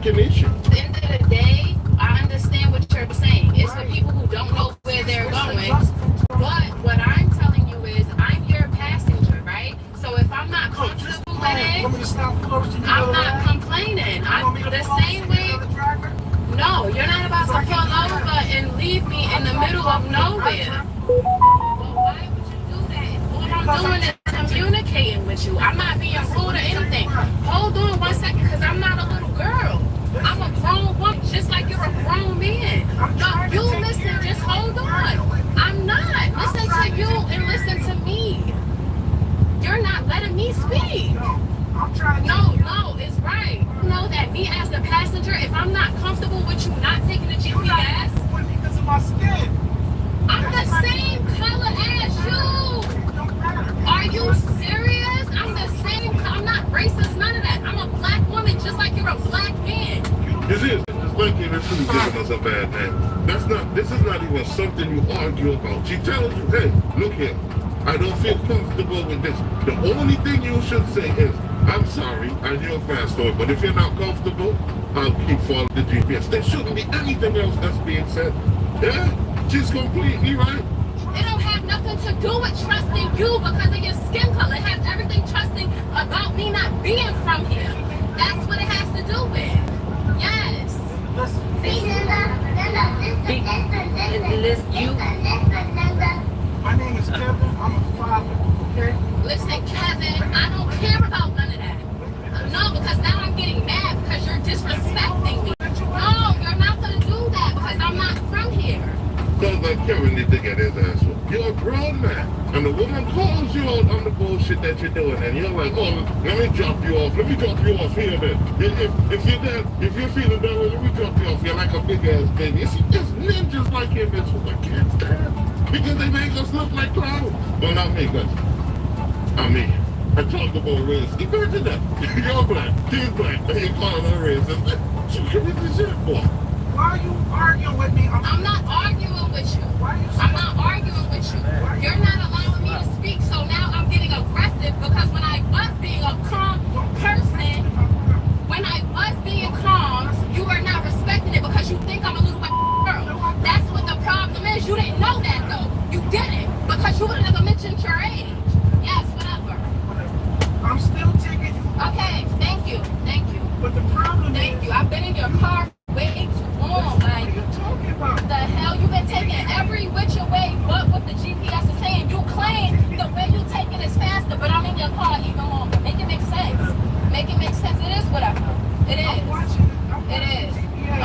fucking issue. At the end of the day, I understand what you're saying. It's the people who don't know where they're going. But what I'm telling you is, I'm your passenger, right? So if I'm not comfortable with it, I'm not complaining. I'm the same way. No, you're not about to pull over and leave me in the middle of nowhere. Well, why would you do that? All I'm doing is communicating with you. I'm not being rude or anything. Hold on 1 second, because I'm not a little girl. I'm a grown woman, just like you're a grown man. No, you listen, just hold on. I'm not. Listen to you and listen to me. You're not letting me speak. No, it's right. You know that me as the passenger, if I'm not comfortable with you not taking the GPS, because of my skin. I'm the same color as you. Are you serious? I'm the same. I'm not racist, none of that. I'm a black woman, just like you're a black man. This is just like you're really giving us a bad name. This is not even something you argue about. She tells you, hey, look here, I don't feel comfortable with this. The only thing you should say is, I'm sorry, I knew a fast story, but if you're not comfortable, I'll keep following the GPS. There shouldn't be anything else that's being said. Yeah? She's completely right. It don't have nothing to do with trusting you because of your skin color. It has everything trusting about me not being from here. That's what it has to do with. Yes. My name is Kevin. I'm a father. Okay? Listen, Kevin, I don't care about none of that. No, because now I'm getting mad because you're disrespecting me. No, you're not going to do that because I'm not from here. Sounds like Kevin need to get his ass whooped. You're a grown man, and the woman calls you out on the bullshit that you're doing, and you're like, oh, let me drop you off. Let me drop you off here, then. If you're feeling that way, let me drop you off. You're like a big ass baby. It's just ninjas like him. That's what I can't stand. Because they make us look like clowns. Well, not me, guys. I mean, I talk about race. Imagine that. You're black, she's black, and you're calling her racist. She commit this shit, boy. Why are you arguing with me? I'm not arguing with you. I'm not arguing with you. You're not allowing me to speak, so now I'm getting aggressive because when I was being a calm person, you are not respecting it because you think I'm a little white girl. That's what the problem is. You didn't know that though. You didn't because you would have never mentioned your age. Yes, whatever. I'm still taking you. Okay, thank you. But the problem Thank is... you. I've been in your car way too long. What are you talking about? The hell you've been taking every which way but what the GPS is saying. You claim the way you take it is faster, but I'm in your car even longer. Make it make sense. Make it make sense. It is whatever. It is. It is.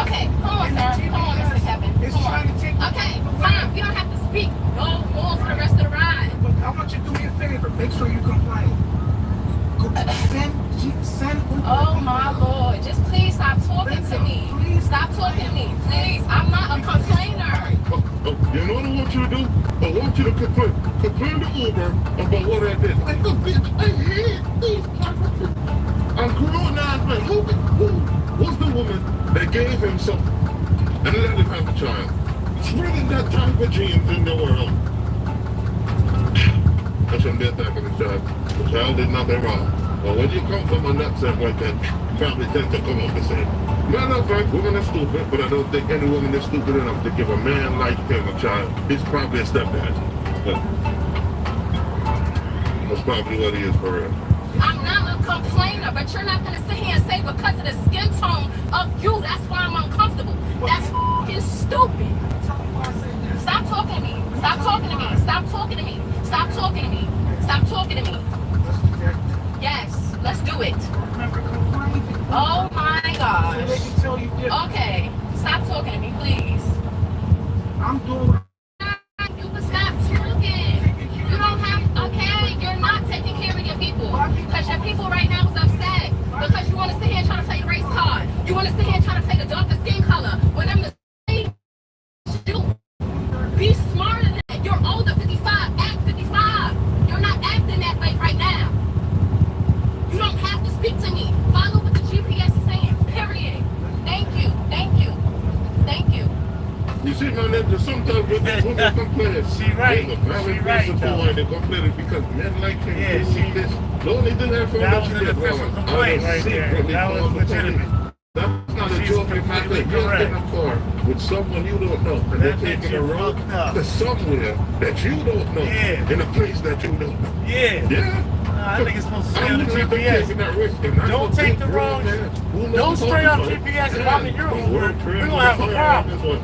Okay, come on, sir. Come on, Mr. Kevin. Come on. Okay, fine. We don't have to speak no more for the rest of the ride. But I want you to do me a favor. Make sure you complain. Send. Oh my Lord! Just please stop talking to me. Stop talking to me, please. I'm not a complainer. You know what I want you to do? I want you to complain to Uber about what I did. Like a bitch, I hate these characters. I'm grown ass man. Who was the woman that gave him something and let him have a child? Spreading that type of genes in the world. I shouldn't be attacking the child. The child did nothing wrong. But when you come from a nutsack like that, you probably tend to come up the same. Matter of fact, women are stupid, but I don't think any woman is stupid enough to give a man like him a child. He's probably a stepdad. But that's probably what he is for real. I'm not a complainer, but you're not going to sit here and say because of the skin tone of you, that's why I'm uncomfortable. That's f***ing stupid. Stop talking to me. Stop talking to me. Stop talking to me. Stop talking to me. Stop talking to me. Yes, let's do it. Oh my gosh. Okay, stop talking to me, please. I'm doing... You can stop talking. You don't have... Okay, you're not taking care of your people. Because your people right now is upset. Because you want to sit here and try to play the race card. You want to sit here and try to play the darker skin color. When I'm the same... Be smarter than that. You're older, 55. Act 55. You're not acting that way right now. You don't have to speak to me. Follow what the GPS is saying. Period. Thank you. Thank you. Thank you. You see, man, there's sometimes when they complain, She right. there's a valid reason for why they complain because men like him do this. The only thing I found that that was you an did official wrong, complaint right there. That was legitimate. That's not a completely you're in correct. a car with someone you don't know, and they're taking a road to somewhere that you don't know, in a place that you don't know. Yeah. I think it's supposed to stay on the I'm taking GPS. that risk, and I'm Don't a take big the grown wrong. man who knows Don't stray how on to GPS if fight. I'm in your Uber. We're We're gonna have a problem. I would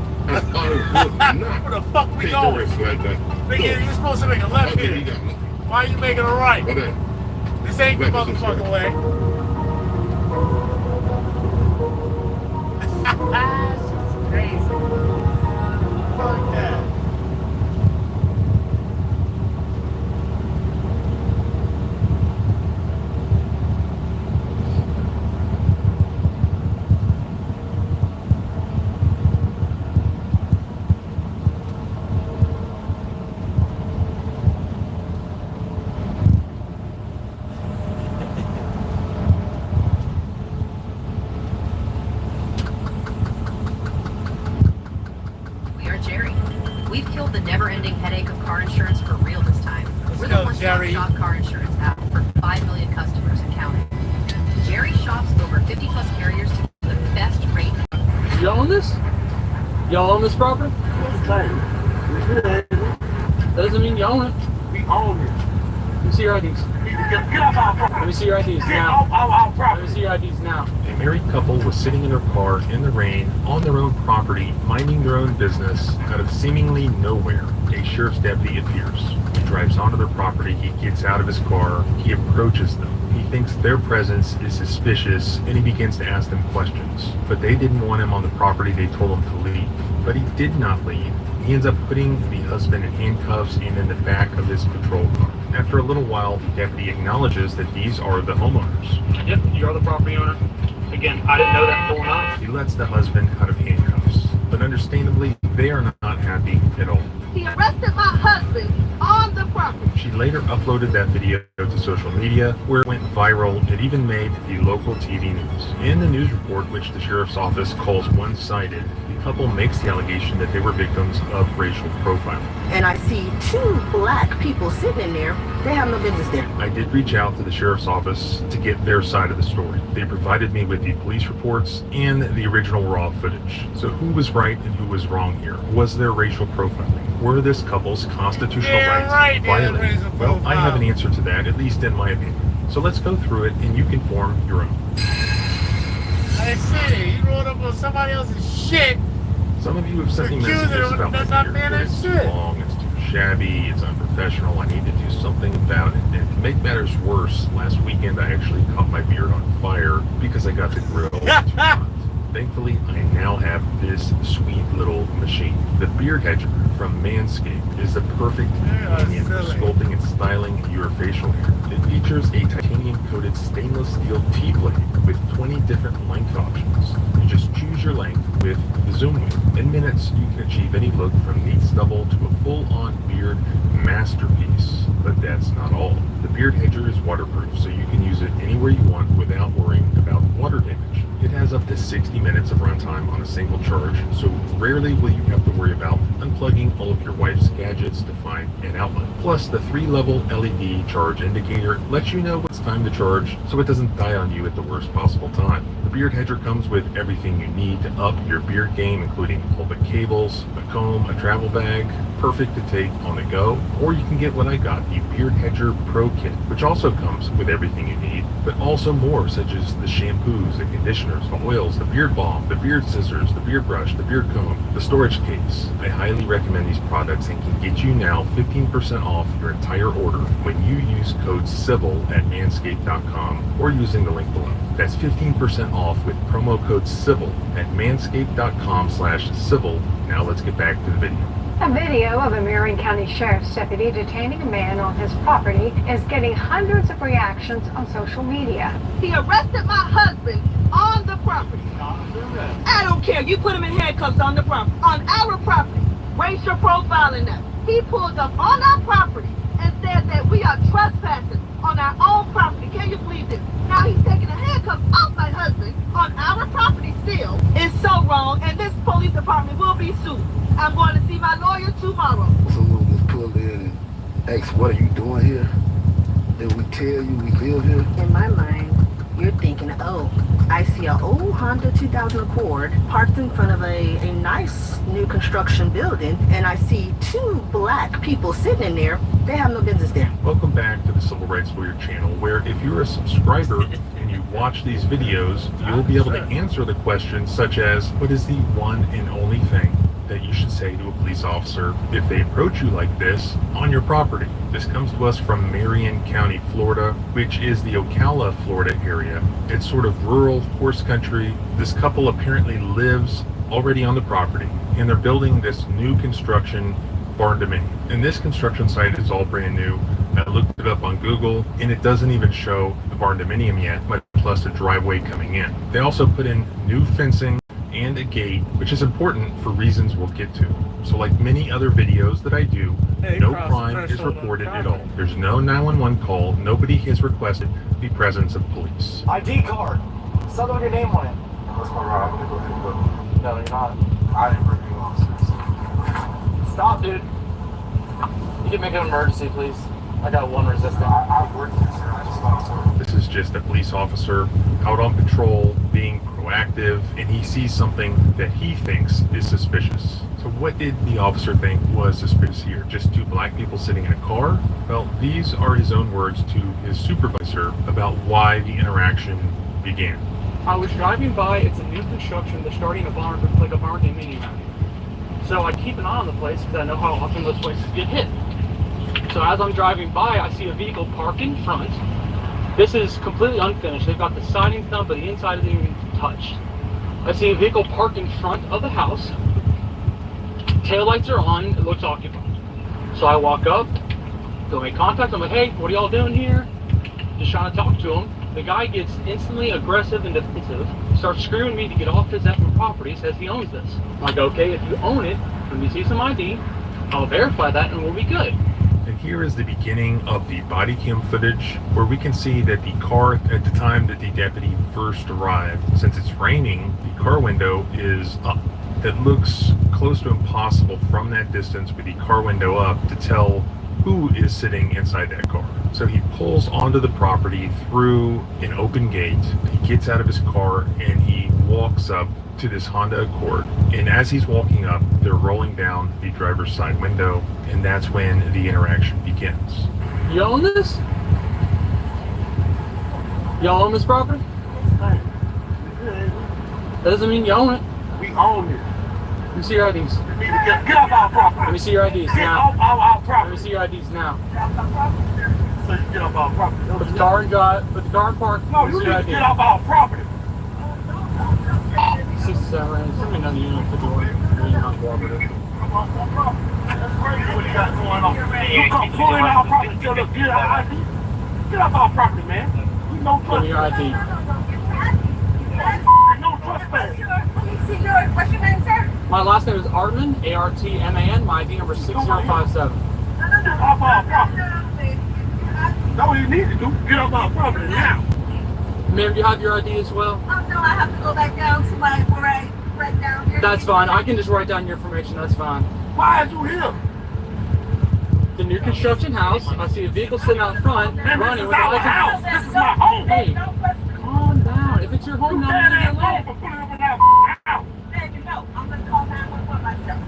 not Where the fuck we take a going? risk like that. Nigga, you're supposed to make a left Okay, you here. got me. Why are you making a right? What that? This ain't the Like this is motherfucking way. That's crazy. Fuck that. We are Jerry. We've killed the never-ending headache of car insurance for real this time. We're the go, one-stop Jerry. shop car insurance app for 5 million customers and counting. Jerry shops over 50-plus carriers to get the best rate. Y'all own this? Y'all own this property? Doesn't mean you own it. We own it. Let me see your IDs. Get off our property. Let me see your IDs Get now. off our Let property. me see your IDs now. A married couple was sitting in their car in the rain on their own property, minding their own business. Out of seemingly nowhere, a sheriff's deputy appears. He drives onto their property, he gets out of his car, he approaches them. He thinks their presence is suspicious, and he begins to ask them questions. But they didn't want him on the property, they told him to leave. But he did not leave. He ends up putting the husband in handcuffs and in the back of his patrol car. After a little while, the deputy acknowledges that these are the homeowners. Yep, you're the property owner. Again, I didn't know that full enough. He lets the husband out of handcuffs, but understandably, they are not happy at all. He arrested my husband on the property. She later uploaded that video to social media, where it went viral. It even made the local TV news. In the news report, which the sheriff's office calls one-sided, the couple makes the allegation that they were victims of racial profiling. And I see 2 black people sitting in there. They have no business there. I did reach out to the sheriff's office to get their side of the story. They provided me with the police reports and the original raw footage. So who was right and who was wrong here? Was there racial profiling? Were this couple's constitutional rights violated? Well, I have an answer to that, at least in my opinion. So let's go through it and you can form your own. I see. You rolled up on somebody else's shit. Some of you have sent me Accusing messages them about of my not beard. being It's too shit. long, it's too shabby, it's unprofessional. I need to do something about it. And to make matters worse, last weekend I actually caught my beard on fire because I got the grill too hot. Thankfully, I now have this sweet little machine. The Beard Hedger from Manscaped is the perfect companion for sculpting and styling your facial hair. It features a titanium-coated stainless steel T-blade with 20 different length options. You just choose your length with the zoom wheel. In minutes, you can achieve any look from neat stubble to a full-on beard masterpiece. But that's not all. The Beard Hedger is waterproof, so you can use it anywhere you want without worrying about water damage. It has up to 60 minutes of runtime on a single charge, so rarely will you have to worry about unplugging all of your wife's gadgets to find an outlet. Plus, the 3-level LED charge indicator lets you know it's time to charge, so it doesn't die on you at the worst possible time. The Beard Hedger comes with everything you need to up your beard game, including all the cables, a comb, a travel bag, perfect to take on the go. Or you can get what I got, the Beard Hedger Pro Kit, which also comes with everything you need, but also more, such as the shampoos, the conditioners, the oils, the beard balm, the beard scissors, the beard brush, the beard comb, the storage case. I highly recommend these products and can get you now 15% off your entire order when you use code CIVIL at manscaped.com or using the link below. That's 15% off with promo code CIVIL at manscaped.com/civil. Now let's get back to the video. A video of a Marion County Sheriff's deputy detaining a man on his property is getting hundreds of reactions on social media. He arrested my husband on the property. I don't care. You put him in handcuffs on the property. On our property. Racial profiling us. He pulled up on our property and said that we are trespassing on our own property. Can you believe this? Now he's taking the handcuffs off my husband on our property still. It's so wrong, and this police department will be sued. I'm going to see my lawyer tomorrow. Someone was pulled in and asked, what are you doing here? Did we tell you we live here? In my mind, you're thinking, oh, I see an old Honda 2000 Accord parked in front of a nice new construction building, and I see two black people sitting in there. They have no business there. Welcome back to the Civil Rights Lawyer channel, where if you're a subscriber and you watch these videos, you'll be able to answer the questions such as, what is the one and only thing that you should say to a police officer if they approach you like this on your property? This comes to us from Marion County, Florida, which is the Ocala, Florida area. It's sort of rural horse country. This couple apparently lives already on the property, and they're building this new construction barn dominium. And this construction site is all brand new. I looked it up on Google, and it doesn't even show the barn dominium yet, much less a driveway coming in. They also put in new fencing and a gate, which is important for reasons we'll get to. So like many other videos that I do, no crime is reported at all. There's no 911 call. Nobody has requested the presence of police. ID card. Something with your name on it. That's my ride. I'm gonna go ahead and look. No, you're not. I didn't bring you officers. Stop, dude. You can make an emergency, please. I got one resistant. I worked this, sir. I just thought so. This is just a police officer out on patrol, being proactive, and he sees something that he thinks is suspicious. So what did the officer think was suspicious here? Just two black people sitting in a car? Well, these are his own words to his supervisor about why the interaction began. I was driving by, it's a new construction, they're starting a barn, like a barn dominium out here. So I keep an eye on the place because I know how often those places get hit. So as I'm driving by, I see a vehicle parked in front. This is completely unfinished. They've got the siding done, but the inside isn't even touched. I see a vehicle parked in front of the house. Taillights are on, it looks occupied. So I walk up, go make contact, I'm like, hey, what are y'all doing here? Just trying to talk to him. The guy gets instantly aggressive and defensive, starts screaming at me to get off his effing property, says he owns this. I'm like, okay, if you own it, let me see some ID, I'll verify that and we'll be good. And here is the beginning of the body cam footage, where we can see that the car, at the time that the deputy first arrived, since it's raining, the car window is up. It looks close to impossible from that distance with the car window up to tell who is sitting inside that car. So he pulls onto the property through an open gate. He gets out of his car and he walks up to this Honda Accord. And as he's walking up, they're rolling down the driver's side window, and that's when the interaction begins. You own this? Y'all own this property? That doesn't mean you own it. We own it. Let me see your IDs. Get off our property. Let me see your IDs Get now. off our Let me property. see your IDs now. So you get off our property. Put the car in drive. Put the car in park. No, Let me you see your need to get IDs. off our property. 67 range. Somebody know the unit 51. You're not cooperative. That's crazy what you got going on. You come pulling our property, tell us get our ID. Get off our property, man. We no Show me your trespass. ID. No trespass. What's your name, sir? My last name is Artman, A-R-T-M-A-N. My ID number is 6057. Get off our property. That's what you need to do. Get off our property now. Ma'am, do you have your ID as well? Oh, no, I have to go back down to my right down here. That's fine. I can just write down your information. That's fine. Why are you here? The new construction house. I see a vehicle sitting out front, Man, this running is with our lights. house. This is my home. Hey, calm down. If it's your home, You now dead leave ass it wrong alone. for pulling up in our house. Baby, no, I'm going to call 911 myself.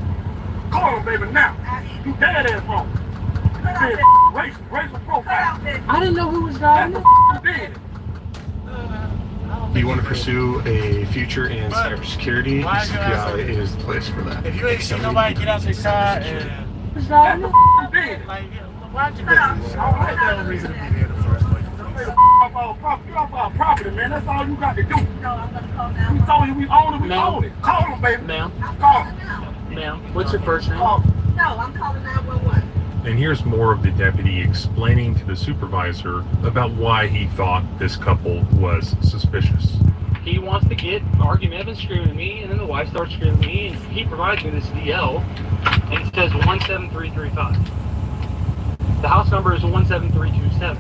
Call him, baby, now. You dead ass wrong. Racial profile. I didn't know who was driving That's it. what you did. Do you want to pursue a future in cybersecurity? CPI is the place for that. If you ain't seen nobody get out their car and Who was driving it? you did. Like, why'd you business? I had no reason to be there in the first place. Get off our property, man. That's all you got to do. No, I'm going to call We 911. told you we own it, we Ma'am. own it. Call him, baby. Ma'am, Call him. ma'am, what's your first name? Call him. No, I'm calling 911. And here's more of the deputy explaining to the supervisor about why he thought this couple was suspicious. He wants to get argumentative and screaming at me, and then the wife starts screaming at me, and he provides me this DL, and it says 17335. The house number is 17327.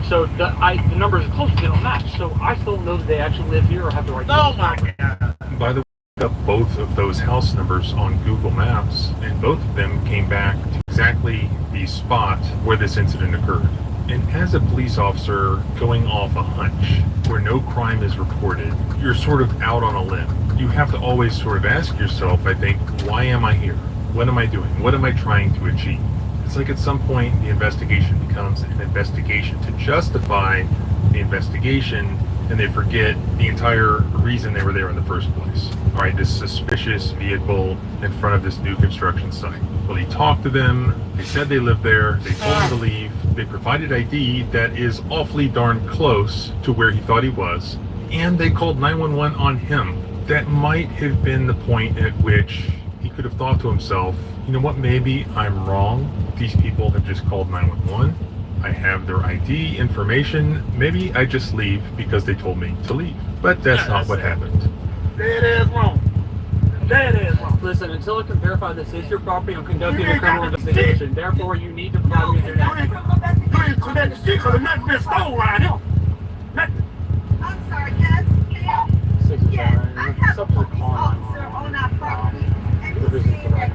So the numbers are close, they don't match. So I still don't know that they actually live here or have the right to Oh this my property. God. By the way, I looked up both of those house numbers on Google Maps, and both of them came back to exactly the spot where this incident occurred. And as a police officer going off a hunch where no crime is reported, you're sort of out on a limb. You have to always sort of ask yourself, I think, why am I here? What am I doing? What am I trying to achieve? It's like at some point the investigation becomes an investigation to justify the investigation, and they forget the entire reason they were there in the first place. All right, this suspicious vehicle in front of this new construction site. Well, he talked to them, they said they lived there, they told him to leave, they provided ID that is awfully darn close to where he thought he was, and they called 911 on him. That might have been the point at which he could have thought to himself, you know what, maybe I'm wrong. These people have just called 911. I have their ID information. Maybe I just leave because they told me to leave. But that's not what happened. Dead ass wrong. Dead ass wrong. Listen, until I can verify this is your property, I'm conducting a criminal investigation. Therefore, you need to provide me with your name. You ain't connected shit because nothing been stolen around here. Nothing. I'm sorry, yes, ma'am. Yes, I have a police officer on our property, and he's saying that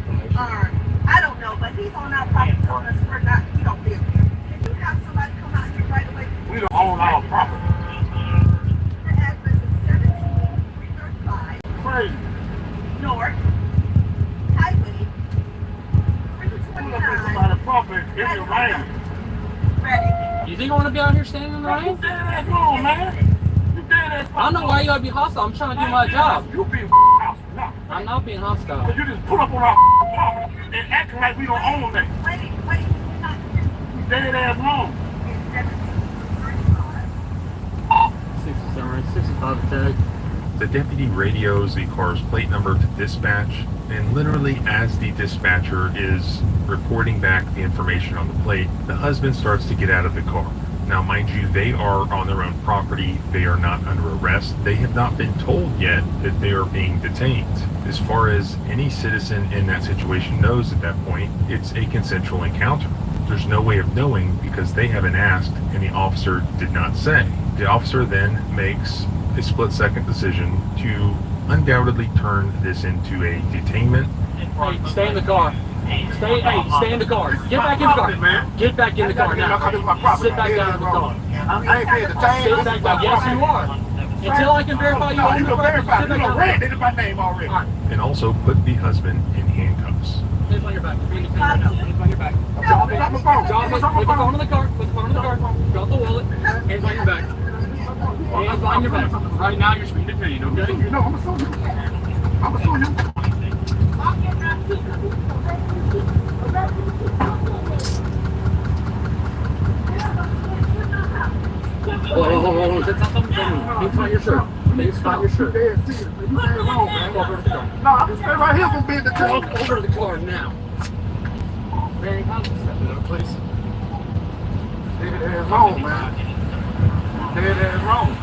I don't know, but he's on our property telling us we don't live here. Can you have somebody come out here right away? We don't own our property. The address is 17335 Crazy. North Highway We don't put 329 somebody's property in the rain. Ready. You think I want to be out here standing in the You rain? dead ass wrong, man. You dead ass I don't know why you gotta be hostile. I'm trying to do my job. You being hostile. No. I'm not being hostile. Because you just pull up on our property and acting like we don't own that. Wait, not You dead ass wrong. it's 1735. 65 tag. The deputy radios the car's plate number to dispatch, and literally as the dispatcher is reporting back the information on the plate, the husband starts to get out of the car. Now, mind you, they are on their own property. They are not under arrest. They have not been told yet that they are being detained. As far as any citizen in that situation knows at that point, it's a consensual encounter. There's no way of knowing because they haven't asked and the officer did not say. The officer then makes a split-second decision to undoubtedly turn this into a detainment. Hey, stay in the car. Stay in the car. Get back in the car. Get back in the car now. Sit back down in the car. I ain't paying the time. Sit back down. Yes, you are. Until I can verify you own the property, sit back down. Ran my name already. And also put the husband in handcuffs. Hands on your back. Hands on your back. Drop it. Put the phone in the car. Put the phone in the car. Drop the wallet. Hands on your back. Hands on your back. Right now you're being detained, okay? You know, I'm gonna sue you. I'm gonna sue you. Whoa. That's not something for me. Hands on your shirt. Hands on your shirt. No, I'm just stay right here from being the Walk over to the car now. Very positive. Step it up, please. Dead ass wrong, man. Dead ass wrong.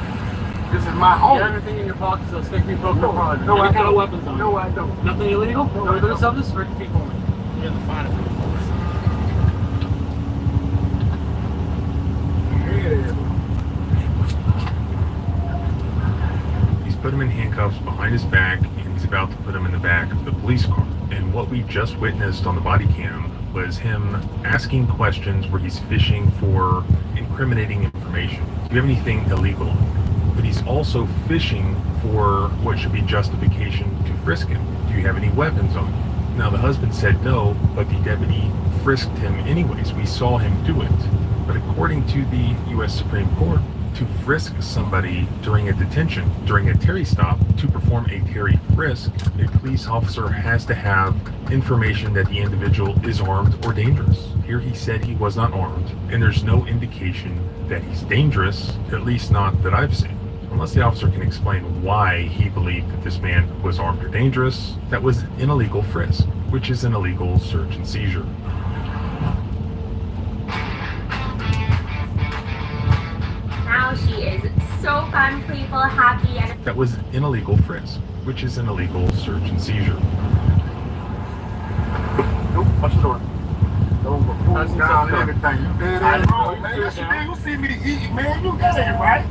This is my home. You have everything in your pockets, so stick me poker prod. No, Any I kind of don't. weapons on. No, I don't. Nothing illegal? No illegal substance? Ready to feet for me. You have to find it for the force. He's put him in handcuffs behind his back, and he's about to put him in the back of the police car. And what we just witnessed on the body cam was him asking questions where he's fishing for incriminating information. Do you have anything illegal on you? But he's also fishing for what should be justification to frisk him. Do you have any weapons on you? Now, the husband said no, but the deputy frisked him anyways. We saw him do it. But according to the U.S. Supreme Court, to frisk somebody during a detention, during a Terry stop, to perform a Terry frisk, a police officer has to have information that the individual is armed or dangerous. Here he said he was not armed, and there's no indication that he's dangerous, at least not that I've seen. Unless the officer can explain why he believed that this man was armed or dangerous, that was an illegal frisk, which is an illegal search and seizure. Now she is so fun, playful, happy, and That was an illegal frisk, which is an illegal search and seizure. Nope, watch the door. Don't go fooling down and everything. You dead ass wrong, man. You see me to eat, man. You got it right.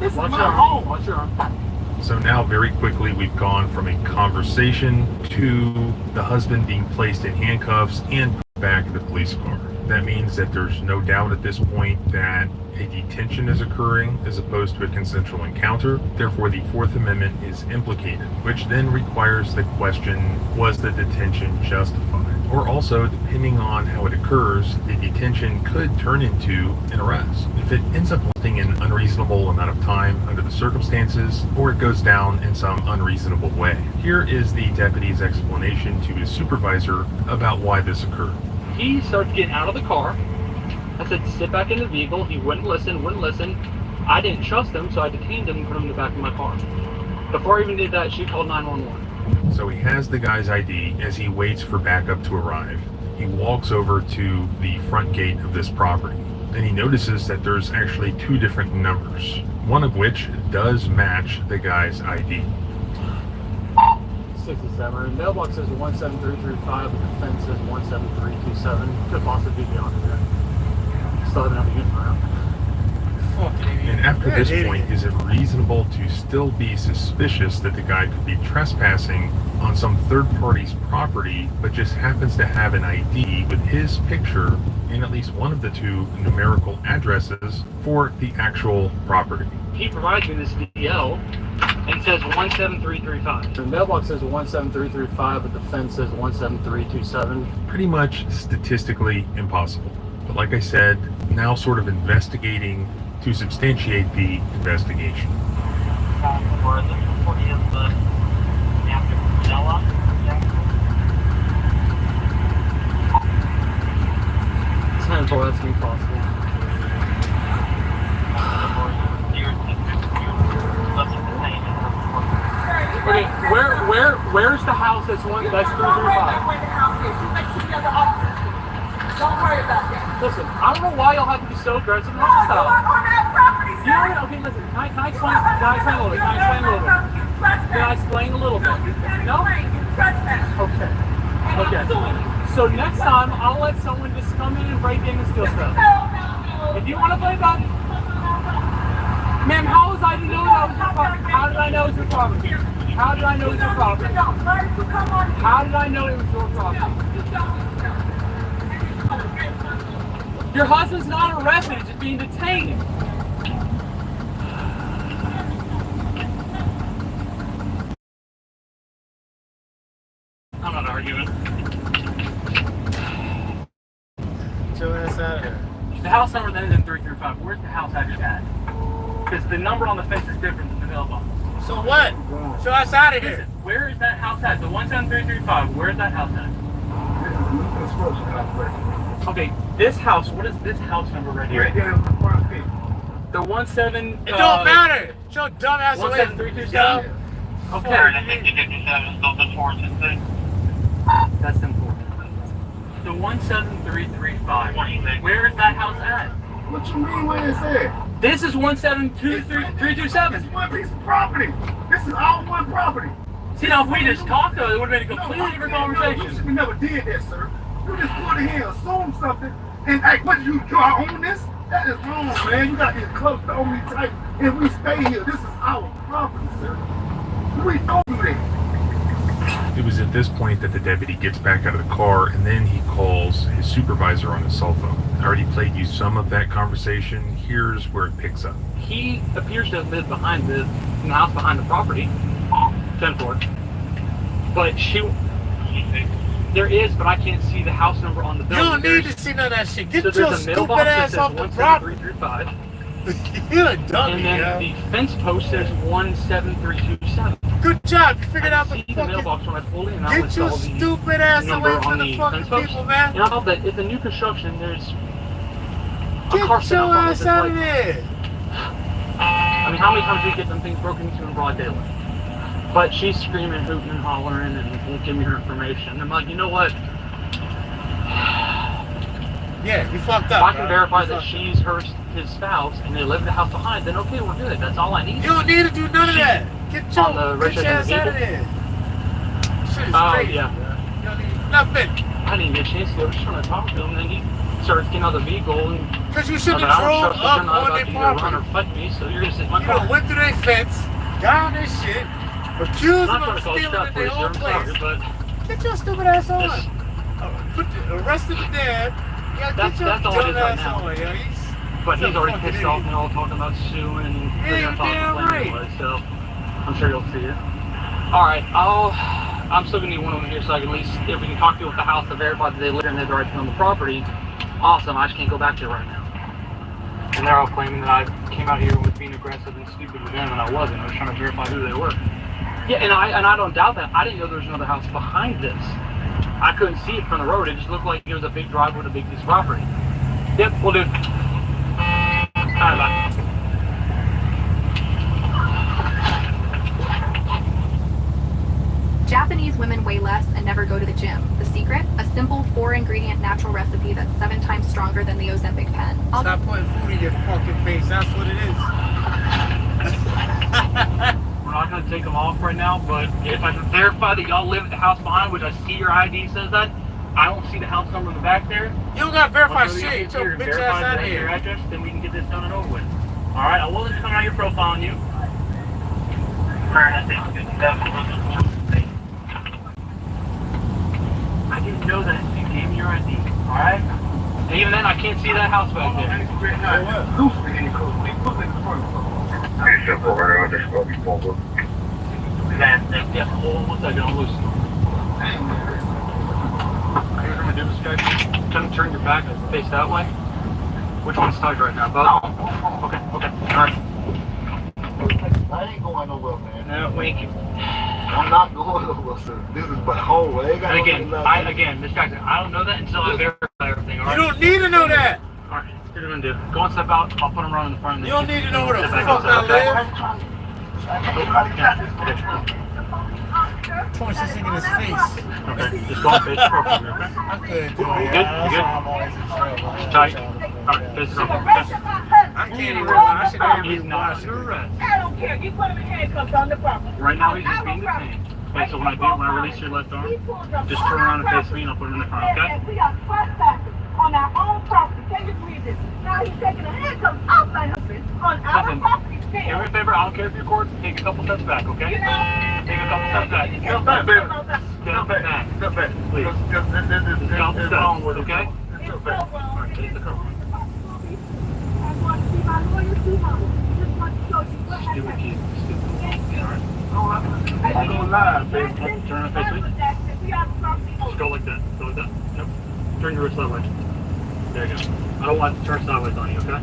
This is my home. Watch your arm. So now very quickly we've gone from a conversation to the husband being placed in handcuffs and put back in the police car. That means that there's no doubt at this point that a detention is occurring as opposed to a consensual encounter. Therefore, the Fourth Amendment is implicated, which then requires the question, was the detention justified? Or also, depending on how it occurs, the detention could turn into an arrest. If it ends up lasting an unreasonable amount of time under the circumstances, or it goes down in some unreasonable way. Here is the deputy's explanation to his supervisor about why this occurred. He started getting out of the car. I said, sit back in the vehicle. He wouldn't listen. I didn't trust him, so I detained him and put him in the back of my car. Before I even did that, she called 911. So he has the guy's ID as he waits for backup to arrive. He walks over to the front gate of this property, and he notices that there's actually two different numbers, one of which does match the guy's ID. 67. Mailbox says 17335, but the fence says 17327. Could possibly be on there. Still haven't had a good around. And after this point, is it reasonable to still be suspicious that the guy could be trespassing on some third party's property, but just happens to have an ID with his picture and at least one of the two numerical addresses for the actual property? He provides me this DL and says 17335. The mailbox says 17335, but the fence says 17327. Pretty much statistically impossible. But like I said, now sort of investigating to substantiate the investigation. That's impossible. Okay, where's the house that's 335? Don't worry about that. Listen, I don't know why y'all have to be so aggressive and hostile. On that property, sir. Okay, listen, can I explain a little bit? Can I explain a little bit? No? Okay. So next time, I'll let someone just come in and break in and steal stuff. If you want to play about it. Ma'am, how was I to know that was your property? How did I know it was your property? How did I know it was your property? How did I know it was your property? Your husband's not arrested, he's just being detained. I'm not arguing. Get your ass out of here. The house number that ends in 335, where's the house actually at? Because the number on the fence is different than the mailbox. So what? Show us out of here. Listen, where is that house at? The 17335, where's that house at? Okay, this house, what is this house number right here? The 17... It don't matter! Show dumbass away. 17327? Okay. That's important. The 17335. Where is that house at? What you mean when it's at? This is 172,327. It's one piece of property. This is all one property. See, now if we just talked though, it would have been a completely different conversation. We never did that, sir. You just put it here, assume something, and act, what, you I own this? That is wrong, man. You got to get close to own me tight. If we stay here, this is our property, sir. We don't do that. It was at this point that the deputy gets back out of the car and then he calls his supervisor on his cell phone. I already played you some of that conversation. Here's where it picks up. He appears to have lived behind in the house behind the property. 10th floor. But there is, but I can't see the house number on the building. You don't need to see none of that shit. Get so your stupid ass off the property. 17335. You're a dummy, and then the fence post says 17327. Good job. You figured out the fucking... mailbox when I pulled in. Get your stupid ass away from the fucking people, man. You know that it's a new construction. There's Get your ass out of there. I mean, how many times do you get them things broken into in broad daylight? But she's screaming, hooting, and hollering, and won't give me her information. I'm like, you know what? Yeah, you fucked up. If I can verify that she's his spouse and they live in the house behind, then okay, we're good. That's all I need. You don't need to do none of that. Get your ass out of there. Shit is crazy. Yeah. You don't need nothing. I didn't get a chance to. I was just trying to talk to him, and then he starts getting out of the vehicle. Because you shouldn't have drove up on their property. Run or fight me, so you're going to sit in my you car. Went through their fence, got on their shit, accused them of stealing in their own place. Get your stupid ass on. Arrested the dad, That's all it is right now. But he's already pissed off and all talking about suing and they're gonna talk to anyway, so I'm sure you'll see it. Alright, I'm still gonna need one of them here so I can at least, if we can talk to people at the house to verify that they live and they have the right to own the property. Awesome, I just can't go back there right now. And they're all claiming that I came out here with being aggressive and stupid with them, and I wasn't. I was trying to verify who they were. Yeah, and I don't doubt that. I didn't know there was another house behind this. I couldn't see it from the road. It just looked like it was a big driveway with a big piece of property. Yep, we'll do. Alright, bye. Japanese women weigh less and never go to the gym. The secret? A simple 4-ingredient natural recipe that's 7 times stronger than the Ozempic pen. Stop putting food in your fucking face. That's what it is. We're not going to take them off right now, but if I can verify that y'all live at the house behind, which I see your ID says that, I don't see the house number in the back there. You don't got to verify shit. Get your bitch ass out of here. Your address, then we can get this done and over with. Alright, I will let you come out your profile on you. I didn't know that you gave me your ID. Alright? And even then, I can't see that house back there. Yeah, hold on 1 second, I'm loose. Here's what I'm gonna do, Mr. Jackson. Kind of turn your back and face that way. Which one's tight right now, Bob? Okay, alright. I ain't going nowhere, man. No, wait. I'm not going nowhere, sir. This is my home. And again, Mr. Jackson, I don't know that until I verify everything, alright? You don't need to know that! Alright, here's what I'm gonna do. Go and step out, I'll put them around in the front. You don't need to know where the fuck I live. Punch this thing in his face. Okay, just go and face the program, okay? I couldn't do it. You good? You good? I'm always in trouble. Tight. Alright, face the program, okay? I can't even realize. I should have He's not under arrest. I don't care. You put him in handcuffs on the property. Right now he's just being detained. Okay, so when I release your left arm, just turn around and face me and I'll put him in the front, okay? And we are trespassing on our own property. Can you read this? Now he's taking the handcuffs off my husband on our property. Do me a favor, I don't care if you're court, take a couple steps back, okay? You know? Take a couple steps back. Step back, baby. Step back. Step back. Please. Just Couple steps, okay? It's so wrong. Alright, take the cover. I want to see my lawyer, see my just want to show you what Stupid happened. kid. Stupid. Alright. I'm going live, baby. Turn and face me. Just go like that. Go like that. Yep. Turn your wrist that way. There you go. I don't want it to turn sideways on you, okay?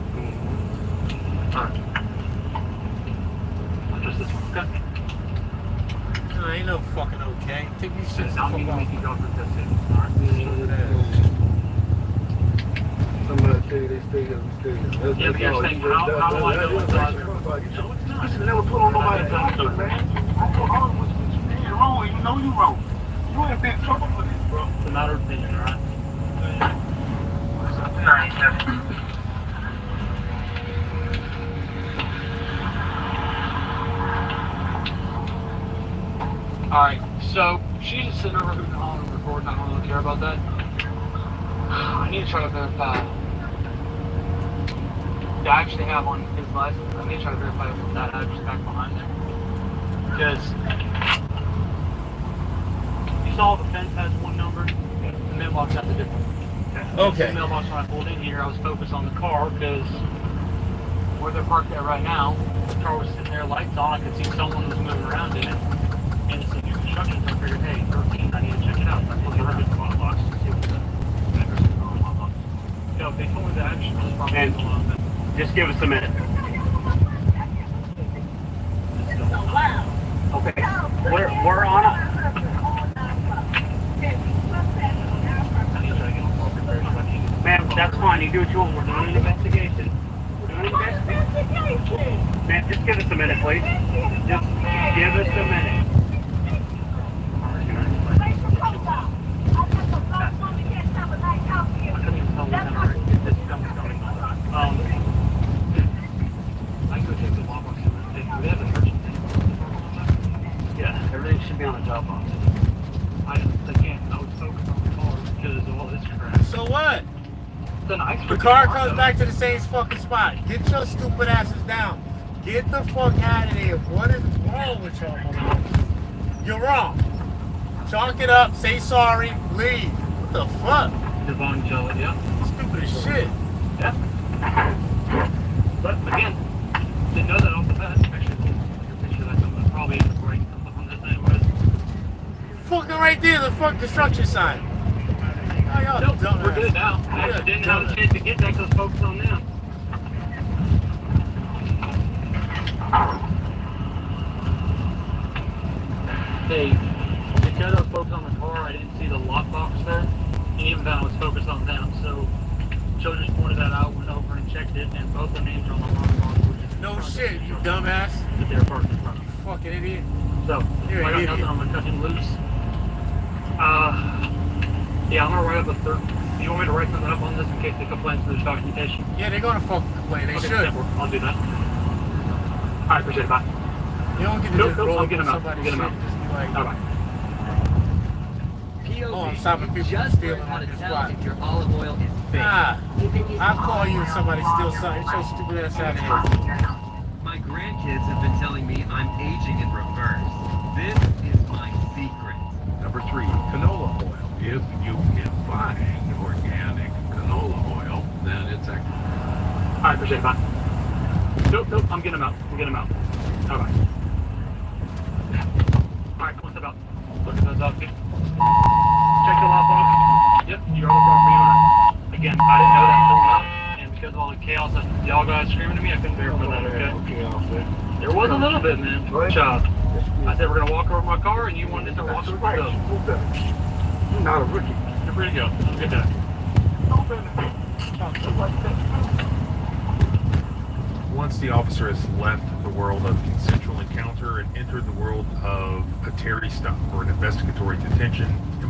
Alright. Just this one, okay? No, ain't no fucking okay. Take these shit the Now fuck you off. make you go for this too. Alright. Somebody tell you they stay here, Yeah, but you're saying, how do I know what's on there? No, it's not. You should never put on nobody's doctor, man. I know all of what you did wrong. You know you wrong. You ain't been in trouble for this, bro. It's a matter of opinion, alright? Alright, so she's just sitting over hooting and hollering and recording. I don't really care about that. I need to try to verify. I actually have on his license. I need to try to verify if that address back behind there. Because you saw the fence has one number, the mailbox has a different one. Okay. The mailbox when I pulled in here, I was focused on the car because where they're parked at right now, the car was sitting there, lights on. I could see someone was moving around in it. And it's a new construction, so I figured, hey, 13, I need to check it out. So I pulled the other mailbox to see what the address is on the mailbox. No, they told me the address was probably a little bit. Just give us a minute. Okay, we're on a... Ma'am, that's fine. You do what you want. We're doing an investigation. Ma'am, just give us a minute, please. Just give us a minute. Yeah, everything should be on the job box. I was focused on the car because of all this crap. So what? The car comes back to the same fucking spot. Get your stupid asses down. Get the fuck out of there. What is wrong with y'all, motherfuckers? You're wrong. Chalk it up, say sorry, leave. What the fuck? Devon Jelly, yeah. Stupid as shit. Yeah. But again, didn't know that off the bat. Actually, pretty sure that's something that probably is break something on this anyways. Fucking right there, the fuck construction sign. Oh, y'all Nope, dumbass. we're good now. I actually didn't have a chance to get that because focused on them. Hey, because I was focused on the car, I didn't see the lockbox there. And even though I was focused on them, so Joe just pointed that out, went over and checked it, and both the names are on the lockbox. No shit, you dumbass. That they're parked in front of me. Fucking idiot. So, You're I an got idiot. nothing, I'm gonna cut him loose. Yeah, I'm gonna write up a third. Do you want me to write something up on this in case they complain to this documentation? Yeah, they're gonna fucking complain. They Okay, should. simple. I'll do that. Alright, appreciate it. Bye. You don't get to Nope, just nope, roll I'll up get on him out. somebody's Get him shit out. and just be like, Bye-bye. oh, I'm stopping people from stealing on this spot. If your olive oil is fake. Nah, I'll call you if somebody steals something. Get your stupid ass out of here. My grandkids have been telling me I'm aging in reverse. This is my secret. Number 3, canola oil. If you can find organic canola oil, then it's excellent. Alright, appreciate it. Bye. Nope, nope, I'm getting him out. Bye-bye. Alright, come on, step out. Look at those up, dude. Check the lockbox. Yep, you're the property owner. Again, I didn't know that until now, and because of all the chaos that y'all guys screaming at me, I couldn't verify that, okay? There was a little bit, man. Good job. I said we're gonna walk over my car, and you wanted to walk over my stuff. You're not a rookie. You're free to go. Have a good day. Once the officer has left the world of consensual encounter and entered the world of a Terry stop or an investigatory detention, the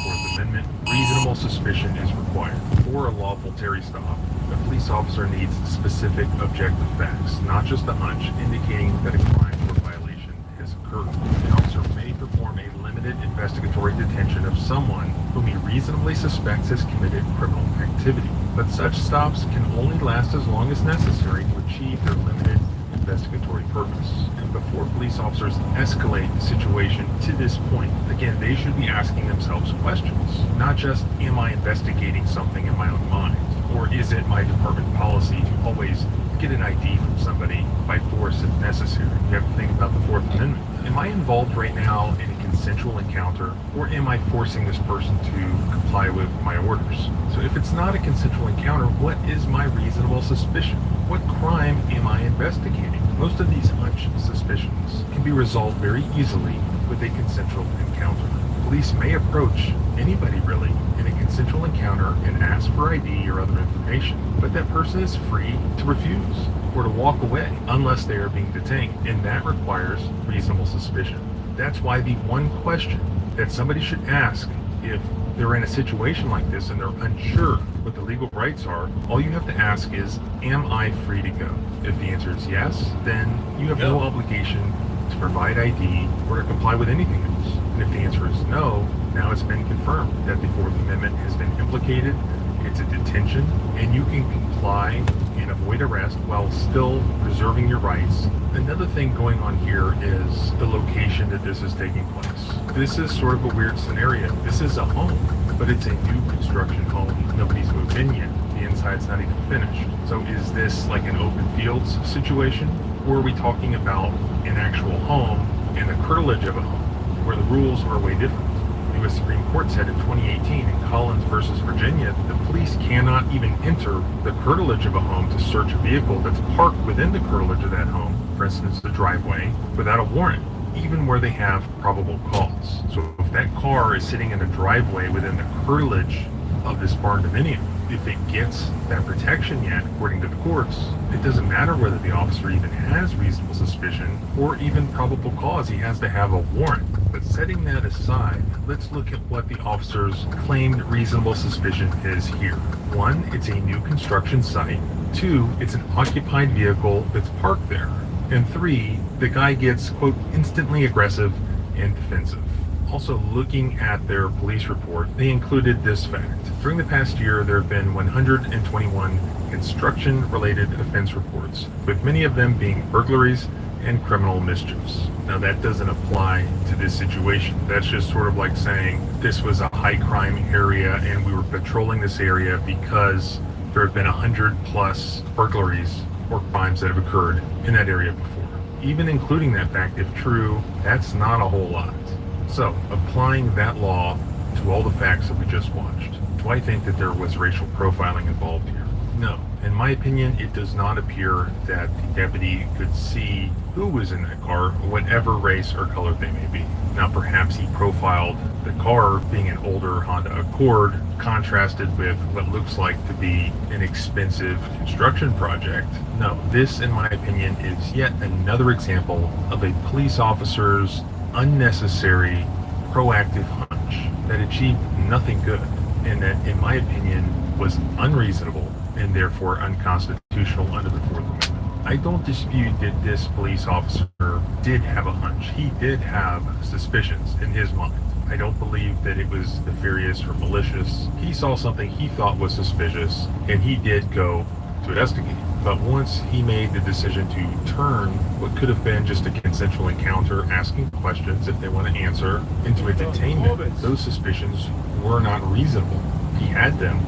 Fourth Amendment, reasonable suspicion is required. For a lawful Terry stop, the police officer needs specific objective facts, not just a hunch indicating that a crime or violation has occurred. The officer may perform a limited investigatory detention of someone whom he reasonably suspects has committed criminal activity. But such stops can only last as long as necessary to achieve their limited investigatory purpose. And before police officers escalate the situation to this point, again, they should be asking themselves questions. Not just, am I investigating something in my own mind? Or is it my department policy to always get an ID from somebody by force if necessary? You have to think about the Fourth Amendment. Am I involved right now in a consensual encounter, or am I forcing this person to comply with my orders? So if it's not a consensual encounter, what is my reasonable suspicion? What crime am I investigating? Most of these hunch suspicions can be resolved very easily with a consensual encounter. Police may approach anybody really in a consensual encounter and ask for ID or other information, but that person is free to refuse or to walk away unless they are being detained, and that requires reasonable suspicion. That's why the one question that somebody should ask if they're in a situation like this and they're unsure what the legal rights are, all you have to ask is, am I free to go? If the answer is yes, then you have no obligation to provide ID or to comply with anything else. And if the answer is no, now it's been confirmed that the Fourth Amendment has been implicated, it's a detention, and you can comply and avoid arrest while still preserving your rights. Another thing going on here is the location that this is taking place. This is sort of a weird scenario. This is a home, but it's a new construction home. Nobody's moved in yet. The inside's not even finished. So is this like an open fields situation? Or are we talking about an actual home and the curtilage of a home, where the rules are way different? The U.S. Supreme Court said in 2018 in Collins versus Virginia, the police cannot even enter the curtilage of a home to search a vehicle that's parked within the curtilage of that home, for instance, the driveway, without a warrant, even where they have probable cause. So if that car is sitting in a driveway within the curtilage of this barn dominium, if it gets that protection yet, according to the courts, it doesn't matter whether the officer even has reasonable suspicion or even probable cause. He has to have a warrant. But setting that aside, let's look at what the officer's claimed reasonable suspicion is here. 1, it's a new construction site. 2, it's an occupied vehicle that's parked there. And 3, the guy gets, quote, instantly aggressive and defensive. Also, looking at their police report, they included this fact. During the past year, there have been 121 construction-related offense reports, with many of them being burglaries and criminal mischiefs. Now that doesn't apply to this situation. That's just sort of like saying this was a high crime area and we were patrolling this area because there have been 100+ burglaries or crimes that have occurred in that area before. Even including that fact, if true, that's not a whole lot. So, applying that law to all the facts that we just watched, do I think that there was racial profiling involved here? No. In my opinion, it does not appear that the deputy could see who was in that car, whatever race or color they may be. Now, perhaps he profiled the car being an older Honda Accord, contrasted with what looks like to be an expensive construction project. No, this, in my opinion, is yet another example of a police officer's unnecessary, proactive hunch that achieved nothing good, and that, in my opinion, was unreasonable and therefore unconstitutional under the Fourth Amendment. I don't dispute that this police officer did have a hunch. He did have suspicions in his mind. I don't believe that it was nefarious or malicious. He saw something he thought was suspicious, and he did go to investigate. But once he made the decision to turn what could have been just a consensual encounter, asking questions if they want to answer, into a detainment, those suspicions were not reasonable. He had them,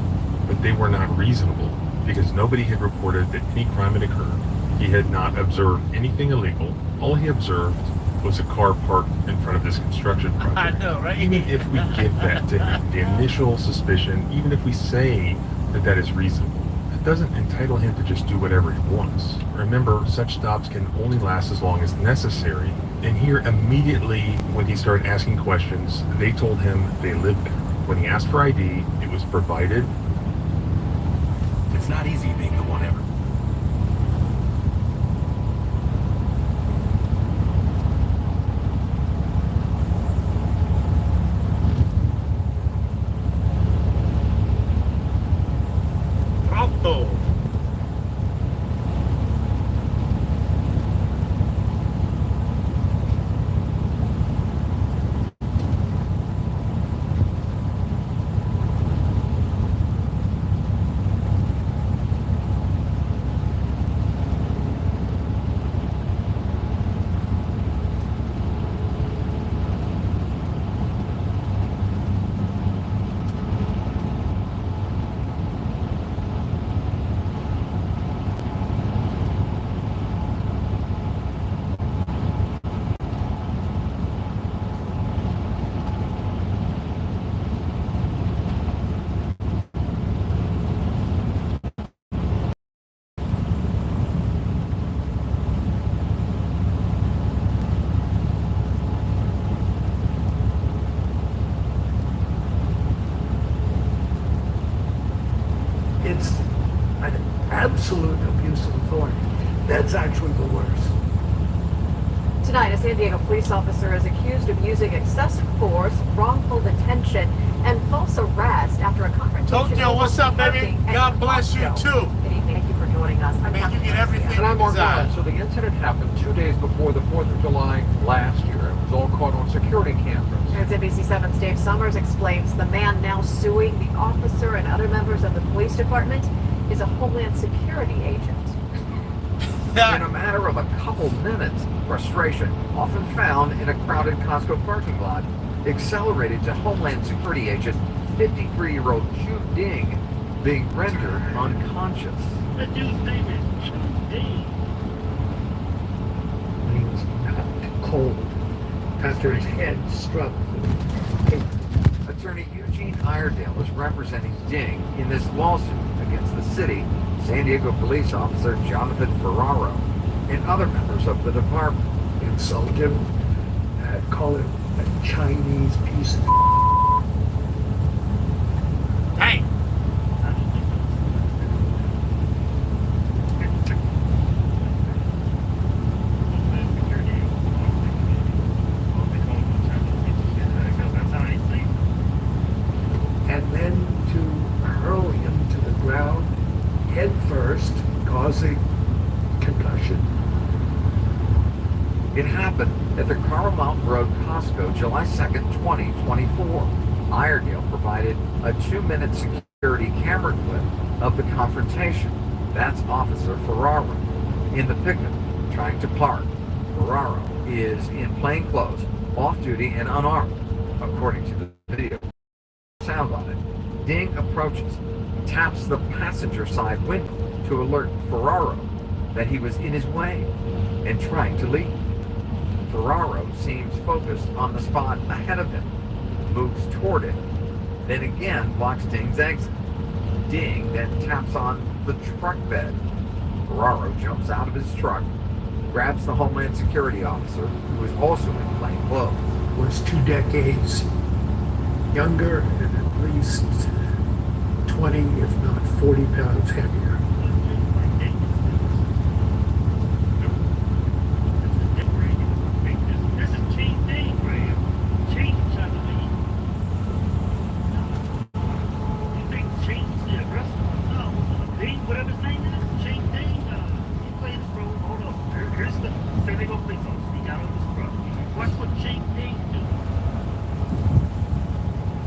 but they were not reasonable because nobody had reported that any crime had occurred. He had not observed anything illegal. All he observed was a car parked in front of this construction project. I know, right? Even if we give that to him, the initial suspicion, even if we say that that is reasonable, it doesn't entitle him to just do whatever he wants. Remember, such stops can only last as long as necessary. And here, immediately when he started asking questions, they told him they lived there. When he asked for ID, it was provided. It's not easy being the one ever. Pronto. It's an absolute abuse of authority. That's actually the worst. Tonight, a San Diego police officer is accused of using excessive force, wrongful detention, and false arrest after a confrontation. Tokyo, what's up, baby? Parking at God bless you, Costco. too. Good evening. Thank you for joining us. I'm Man, you Catherine get everything Garcia. you And I'm desire. Mark. So the incident happened 2 days before the 4th of July last year. It was all caught on security cameras. As NBC7's Dave Summers explains, the man now suing the officer and other members of the police department is a Homeland Security agent. In a matter of a couple minutes, frustration, often found in a crowded Costco parking lot, accelerated to Homeland Security agent 53-year-old Chu Ding being rendered unconscious. He was knocked cold after his head struck the paper. Attorney Eugene Iredale is representing Ding in this lawsuit against the city, San Diego police officer Jonathan Ferraro, and other members of the department. Insult him, call him a Chinese piece of Hey. and then to hurl him to the ground head first, causing concussion. It happened at the Carl Mountain Road Costco, July 2nd, 2024. Iredale provided a 2-minute security camera clip of the confrontation. That's Officer Ferraro in the pickup trying to park. Ferraro is in plain clothes, off-duty, and unarmed, according to the video. Sound on it. Ding approaches, taps the passenger side window to alert Ferraro that he was in his way and trying to leave. Ferraro seems focused on the spot ahead of him, moves toward it, then again blocks Ding's exit. Ding then taps on the truck bed. Ferraro jumps out of his truck, grabs the Homeland Security officer, who is also in plain clothes. Was 2 decades younger and at least 20, if not 40 pounds heavier.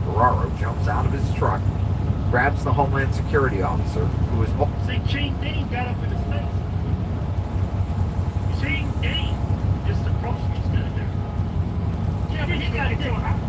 Ferraro jumps out of his truck, grabs the Homeland Security officer, who is... Say Chain Dane got up in his face. Chain Dane just approached me instead of there. Yeah, but he got it down.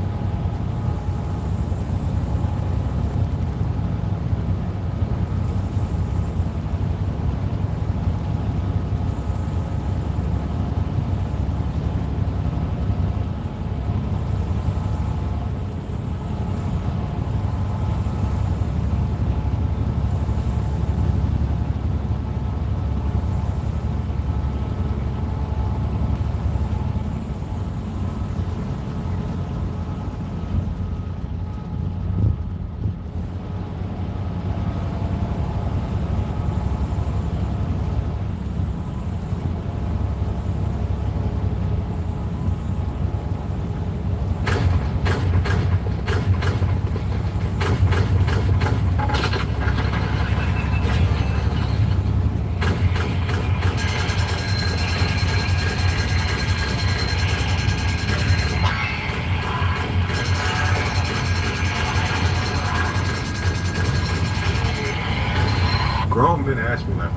Grown men ask me like,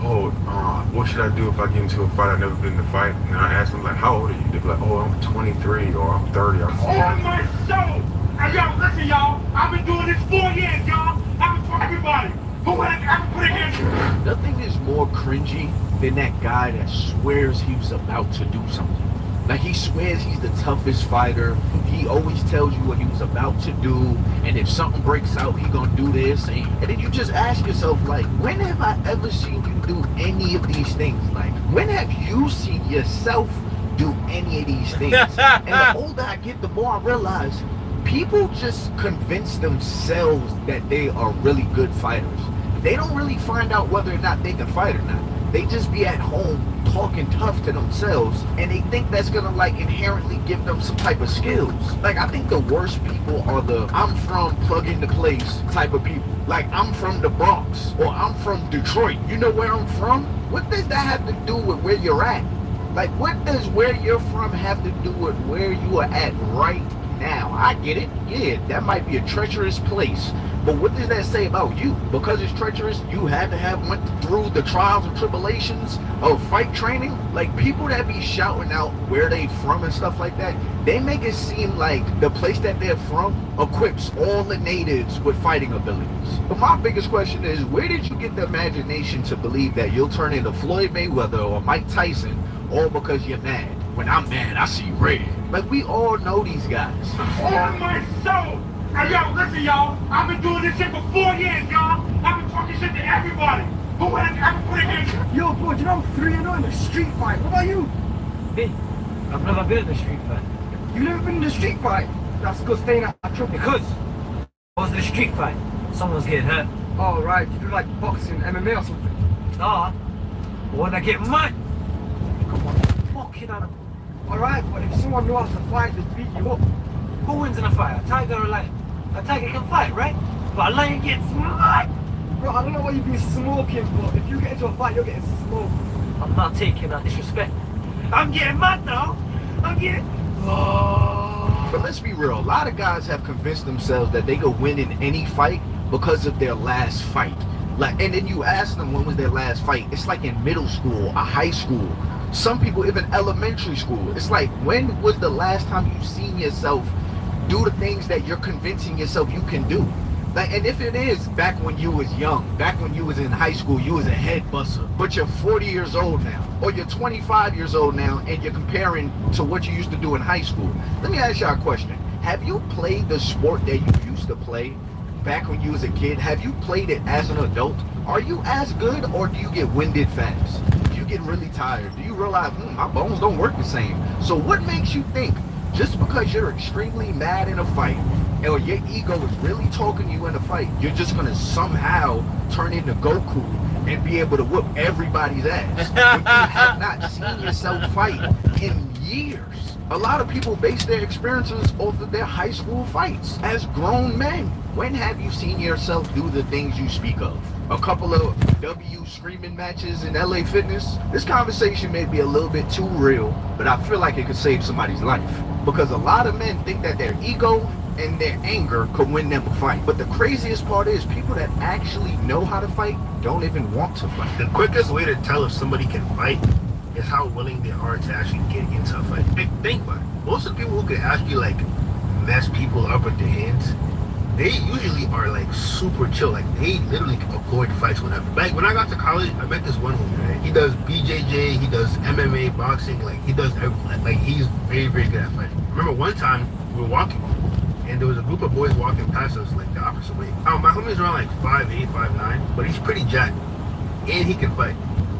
what should I do if I get into a fight? I've never been in a fight. And I ask them like, how old are you? They be like, I'm 23 or I'm 30. On my soul! Hey, yo, listen, y'all. I've been doing this 4 years, y'all. I've been talking to everybody. Who has ever put against you? Nothing is more cringy than that guy that swears he was about to do something. Like, he swears he's the toughest fighter. He always tells you what he was about to do. And if something breaks out, he gonna do this. And then you just ask yourself, like, when have I ever seen you do any of these things? Like, when have you seen yourself do any of these things? And the older I get, the more I realize people just convince themselves that they are really good fighters. They don't really find out whether or not they can fight or not. They just be at home talking tough to themselves, and they think that's gonna like inherently give them some type of skills. Like, I think the worst people are the I'm from plug into place type of people. Like, I'm from the Bronx, or I'm from Detroit. You know where I'm from? What does that have to do with where you're at? Like, what does where you're from have to do with where you are at right now? I get it. Yeah, that might be a treacherous place. But what does that say about you? Because it's treacherous, you had to have went through the trials and tribulations of fight training? Like, people that be shouting out where they from and stuff like that, they make it seem like the place that they're from equips all the natives with fighting abilities. But my biggest question is, where did you get the imagination to believe that you'll turn into Floyd Mayweather or Mike Tyson all because you're mad? When I'm mad, I see red. Like, we all know these guys. On my soul! Hey, yo, listen, y'all. I've been doing this shit for 4 years, y'all. I've been talking shit to everybody. Who has ever put against you? Yo, bro, you know I'm 3-0 in a street fight. What about you? Me? I've never been in a street fight. You never been in a street fight? That's good staying out of trouble. Because I was in a street fight. Someone's getting hurt. Oh, right. You do like boxing, MMA or something? Nah. But when I get mad, come on, fucking animal. Alright, but if someone knows how to fight, they beat you up. Who wins in a fight? A tiger or a lion? A tiger can fight, right? But a lion gets mad. Bro, I don't know what you've been smoking, but if you get into a fight, you're getting smoked. I'm not taking that disrespect. I'm getting mad now. I'm getting... But let's be real, a lot of guys have convinced themselves that they could win in any fight because of their last fight. Like, and then you ask them when was their last fight. It's like in middle school or high school. Some people even elementary school. It's like, when was the last time you seen yourself do the things that you're convincing yourself you can do? Like, and if it is back when you was young, back when you was in high school, you was a head busser, but you're 40 years old now, or you're 25 years old now, and you're comparing to what you used to do in high school. Let me ask y'all a question. Have you played the sport that you used to play back when you was a kid? Have you played it as an adult? Are you as good, or do you get winded fast? Do you get really tired? Do you realize, my bones don't work the same? So what makes you think just because you're extremely mad in a fight, or your ego is really talking to you in a fight, you're just gonna somehow turn into Goku and be able to whoop everybody's ass when you have not seen yourself fight in years? A lot of people base their experiences off of their high school fights. As grown men, when have you seen yourself do the things you speak of? A couple of W screaming matches in LA Fitness? This conversation may be a little bit too real, but I feel like it could save somebody's life. Because a lot of men think that their ego and their anger could win them a fight. But the craziest part is, people that actually know how to fight don't even want to fight. The quickest way to tell if somebody can fight is how willing they are to actually get into a fight. Think about it. Most of the people who can actually like mess people up with their hands, they usually are like super chill. Like, they literally avoid fights whenever. Like, when I got to college, I met this one homie, right? He does BJJ, he does MMA, boxing, like he does everything. Like, he's very, very good at fighting. I remember one time we were walking, and there was a group of boys walking past us like the opposite way. My homie's around like 5'8", 5'9", but he's pretty jacked, and he can fight.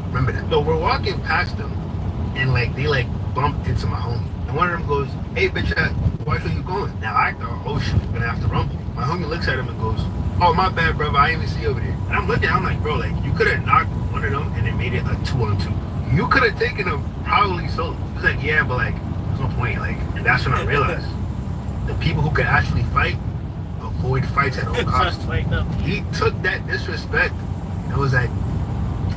Remember that. So we're walking past them, and like they like bumped into my homie, and one of them goes, "Hey bitch, why are you going?" Now I thought, oh shit, we're gonna have to rumble. My homie looks at him and goes, "Oh my bad, brother, I didn't even see you over there." And I'm looking, I'm like, bro, like you could have knocked one of them and then made it a 2-on-2. You could have taken him probably solo. He's like, yeah, but like there's no point. Like, and that's when I realized the people who could actually fight avoid fights at all costs. He took that disrespect and was like,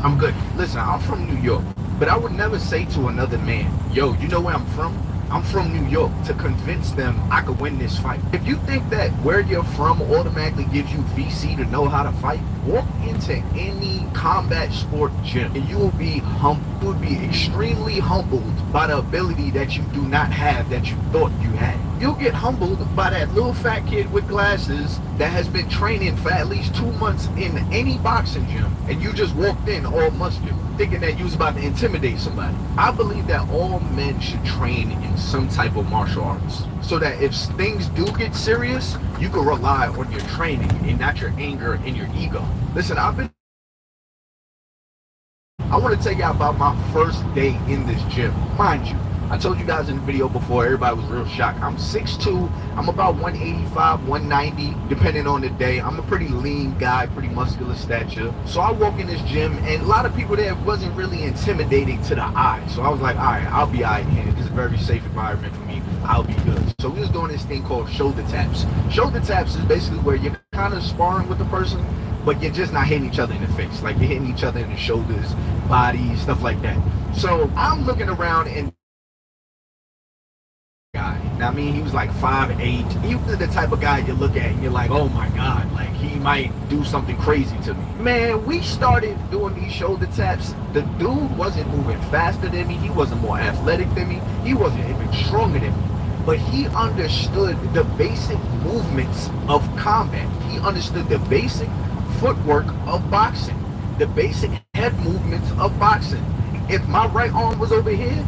I'm good. Listen, I'm from New York, but I would never say to another man, yo, you know where I'm from? I'm from New York, to convince them I could win this fight. If you think that where you're from automatically gives you VC to know how to fight, walk into any combat sport gym and you will be humbled. You will be extremely humbled by the ability that you do not have that you thought you had. You'll get humbled by that little fat kid with glasses that has been training for at least 2 months in any boxing gym, and you just walked in all muscular, thinking that you was about to intimidate somebody. I believe that all men should train in some type of martial arts, so that if things do get serious, you can rely on your training and not your anger and your ego. Listen, I want to tell you about my first day in this gym. Mind you, I told you guys in the video before, everybody was real shocked. I'm 6'2", I'm about 185, 190, depending on the day. I'm a pretty lean guy, pretty muscular stature. So I walk in this gym, and a lot of people there wasn't really intimidating to the eye. So I was like, all right, I'll be all right here. This is a very safe environment for me. I'll be good. So we was doing this thing called shoulder taps. Shoulder taps is basically where you're kind of sparring with the person, but you're just not hitting each other in the face. Like, you're hitting each other in the shoulders, bodies, stuff like that. So I'm looking around, and guy. Now, I mean, he was like 5'8". He was the type of guy you look at and you're like, oh my God, like he might do something crazy to me. Man, we started doing these shoulder taps. The dude wasn't moving faster than me. He wasn't more athletic than me. He wasn't even stronger than me. But he understood the basic movements of combat. He understood the basic footwork of boxing, the basic head movements of boxing. If my right arm was over here,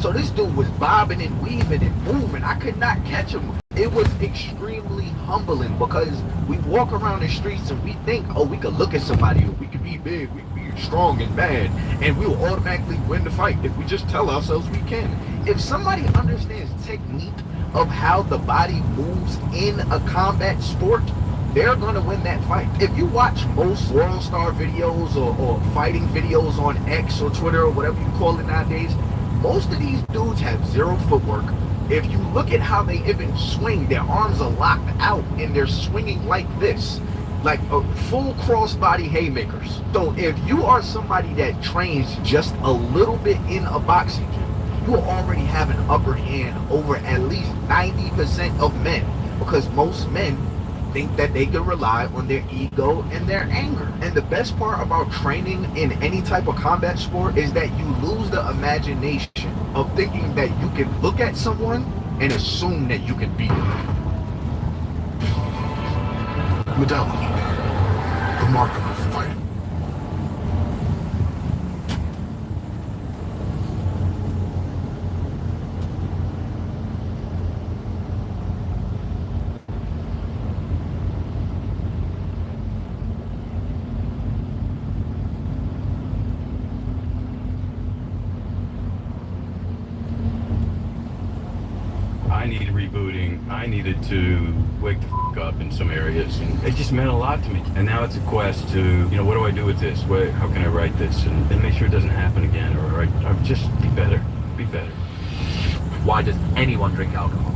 so this dude was bobbing and weaving and moving. I could not catch him. It was extremely humbling, because we walk around the streets and we think, oh, we could look at somebody, or we could be big, we could be strong and bad, and we will automatically win the fight if we just tell ourselves we can. If somebody understands technique of how the body moves in a combat sport, they're going to win that fight. If you watch most World Star videos or fighting videos on X or Twitter or whatever you call it nowadays, most of these dudes have zero footwork. If you look at how they even swing, their arms are locked out and they're swinging like this, like a full crossbody haymakers. So if you are somebody that trains just a little bit in a boxing gym, you will already have an upper hand over at least 90% of men, because most men think that they can rely on their ego and their anger. And the best part about training in any type of combat sport is that you lose the imagination of thinking that you can look at someone and assume that you can beat them. Medella, remarkable fight. I needed rebooting. I needed to wake the f up in some areas, and it just meant a lot to me. And now it's a quest to, you know, what do I do with this? How can I write this and make sure it doesn't happen again, or just be better, be better. Why does anyone drink alcohol?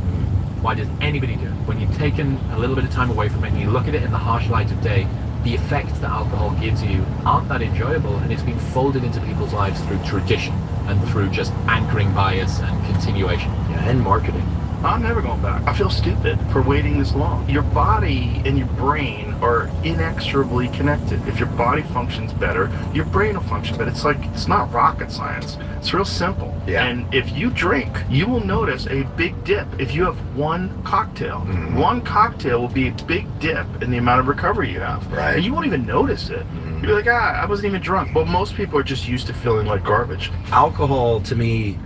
Why does anybody do it? When you've taken a little bit of time away from it and you look at it in the harsh light of day, the effects that alcohol gives you aren't that enjoyable, and it's been folded into people's lives through tradition and through just anchoring bias and continuation. Yeah, and marketing. I'm never going back. I feel stupid for waiting this long. Your body and your brain are inexorably connected. If your body functions better, your brain will function better. It's not rocket science. It's real simple. Yeah. And if you drink, you will notice a big dip. If you have one cocktail, one cocktail will be a big dip in the amount of recovery you have. Right. And you won't even notice it. You'll be like, I wasn't even drunk. Well, most people are just used to feeling like garbage. Alcohol to me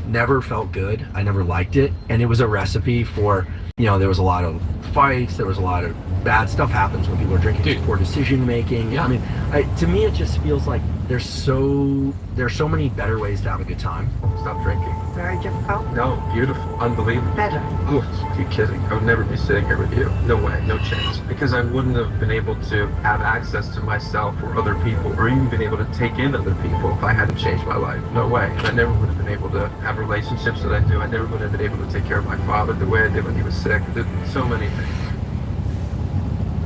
never felt good. I never liked it, and it was a recipe for, there was a lot of fights. There was a lot of bad stuff happens when people are drinking. Poor decision making. Yeah. I mean, to me, it just feels like there's so many better ways to have a good time. Stop drinking. Very difficult. No, beautiful, unbelievable. Better. Oh, you kidding? I would never be sitting here with you. No way, no chance. Because I wouldn't have been able to have access to myself or other people, or even been able to take in other people if I hadn't changed my life. No way. I never would have been able to have relationships that I do. I never would have been able to take care of my father the way I did when he was sick. There's so many things.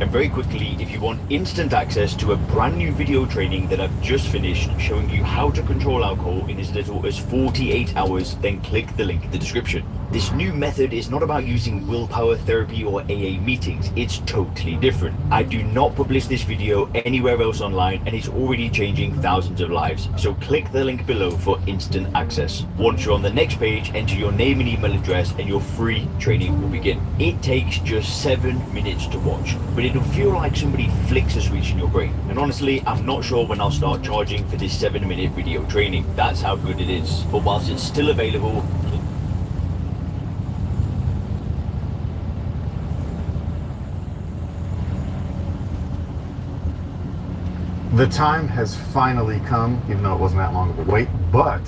And very quickly, if you want instant access to a brand new video training that I've just finished showing you how to control alcohol in as little as 48 hours, then click the link in the description. This new method is not about using willpower therapy or AA meetings. It's totally different. I do not publish this video anywhere else online, and it's already changing thousands of lives. So click the link below for instant access. Once you're on the next page, enter your name and email address and your free training will begin. It takes just 7 minutes to watch, but it'll feel like somebody flicks a switch in your brain. And honestly, I'm not sure when I'll start charging for this 7-minute video training. That's how good it is. But whilst it's still available, the time has finally come, even though it wasn't that long of a wait, but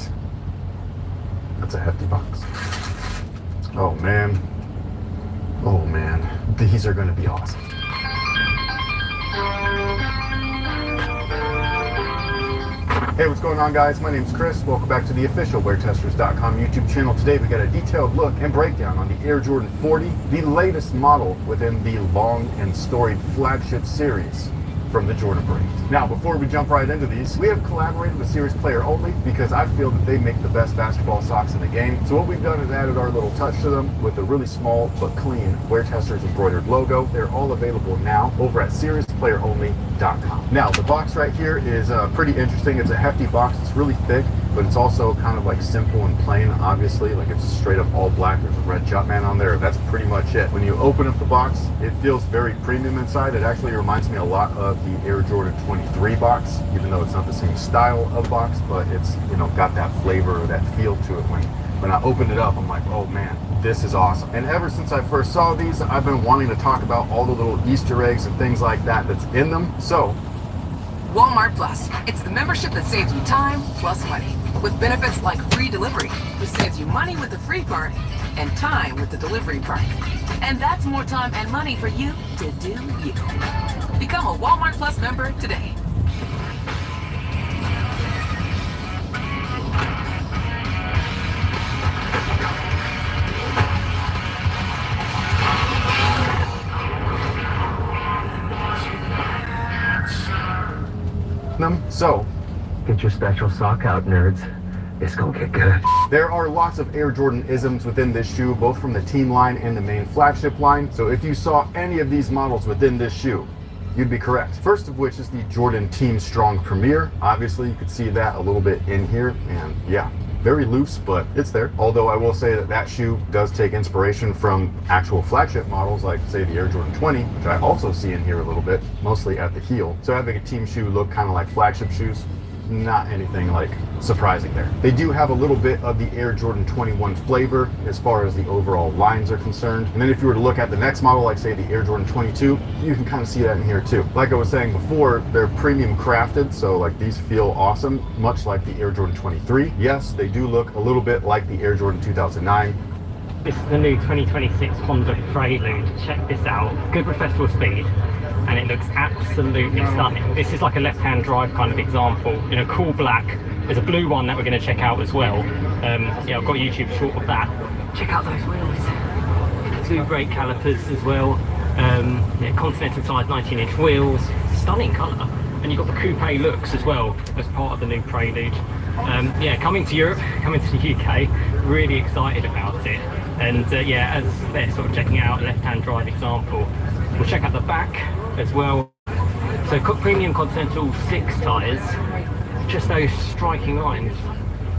that's a hefty box. Oh man. Oh man. These are gonna be awesome. Hey, what's going on, guys? My name's Chris. Welcome back to the official WearTesters.com YouTube channel. Today we got a detailed look and breakdown on the Air Jordan 40, the latest model within the long and storied flagship series from the Jordan brand. Now, before we jump right into these, we have collaborated with Series Player Only because I feel that they make the best basketball socks in the game. So what we've done is added our little touch to them with a really small but clean Wear Testers embroidered logo. They're all available now over at SeriesPlayerOnly.com. Now, the box right here is pretty interesting. It's a hefty box. It's really thick, but it's also kind of like simple and plain, obviously. Like it's straight up all black. There's a red Jumpman on there. That's pretty much it. When you open up the box, it feels very premium inside. It actually reminds me a lot of the Air Jordan 23 box, even though it's not the same style of box, but it's, got that flavor or that feel to it. When I opened it up, I'm like, oh man, this is awesome. And ever since I first saw these, I've been wanting to talk about all the little Easter eggs and things like that that's in them. So Walmart Plus. It's the membership that saves you time plus money. With benefits like free delivery, which saves you money with the free part and time with the delivery part. And that's more time and money for you to do you. Become a Walmart Plus member today. So get your special sock out, nerds. It's gonna get good. There are lots of Air Jordan isms within this shoe, both from the team line and the main flagship line. So if you saw any of these models within this shoe, you'd be correct. First of which is the Jordan Team Strong Premier. Obviously, you could see that a little bit in here, and yeah, very loose, but it's there. Although I will say that that shoe does take inspiration from actual flagship models, like say the Air Jordan 20, which I also see in here a little bit, mostly at the heel. So having a team shoe look kind of like flagship shoes, not anything like surprising there. They do have a little bit of the Air Jordan 21 flavor as far as the overall lines are concerned. And then if you were to look at the next model, like say the Air Jordan 22, you can kind of see that in here too. Like I was saying before, they're premium crafted, so like these feel awesome, much like the Air Jordan 23. Yes, they do look a little bit like the Air Jordan 2009. This is the new 2026 Honda Prelude. Check this out. Good professional speed, and it looks absolutely stunning. This is like a left-hand drive kind of example in a cool black. There's a blue one that we're going to check out as well. Yeah, I've got a YouTube short of that. Check out those wheels. Two brake calipers as well. Yeah, Continental size 19-inch wheels. Stunning colour. And you've got the coupe looks as well as part of the new Prelude. Yeah, coming to Europe, coming to the UK, really excited about it. And yeah, as they're sort of checking out a left-hand drive example, we'll check out the back as well. So premium Continental 6 tyres, just those striking lines.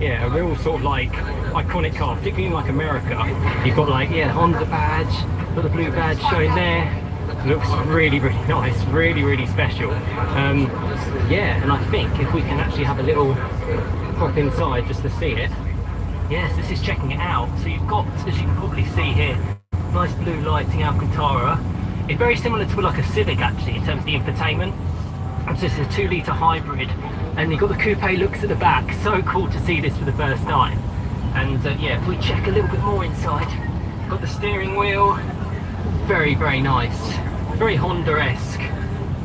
Yeah, a real sort of like iconic car, particularly in like America. You've got like, yeah, Honda badge, got the blue badge showing there. Looks really, really nice, really, really special. Yeah, and I think if we can actually have a little pop inside just to see it. Yes, this is checking it out. So you've got, as you can probably see here, nice blue lighting Alcantara. It's very similar to like a Civic actually in terms of the infotainment. And so it's a 2-litre hybrid, and you've got the coupe looks at the back. So cool to see this for the first time. And yeah, if we check a little bit more inside, got the steering wheel, very, very nice, very Honda-esque.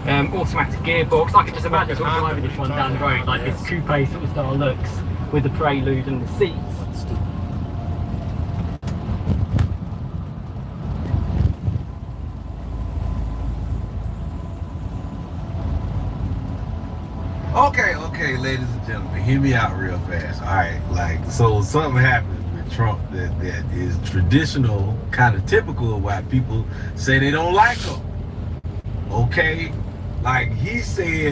Automatic gearbox. I can just imagine sort of driving this one down the road, like this coupe sort of style looks with the Prelude and the seats. Okay, ladies and gentlemen, hear me out real fast. All right, like, so something happened with Trump that is traditional, kind of typical of why people say they don't like him. Okay, like he said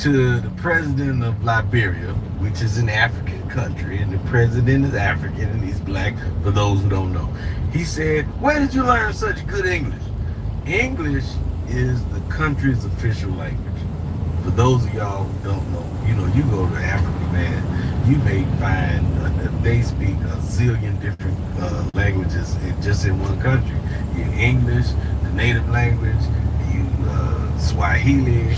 to the president of Liberia, which is an African country, and the president is African and he's black, for those who don't know. He said, where did you learn such good English? English is the country's official language. For those of y'all who don't know, you know, you go to Africa, man, you may find that they speak a zillion different languages just in one country. You English, the native language, you Swahili,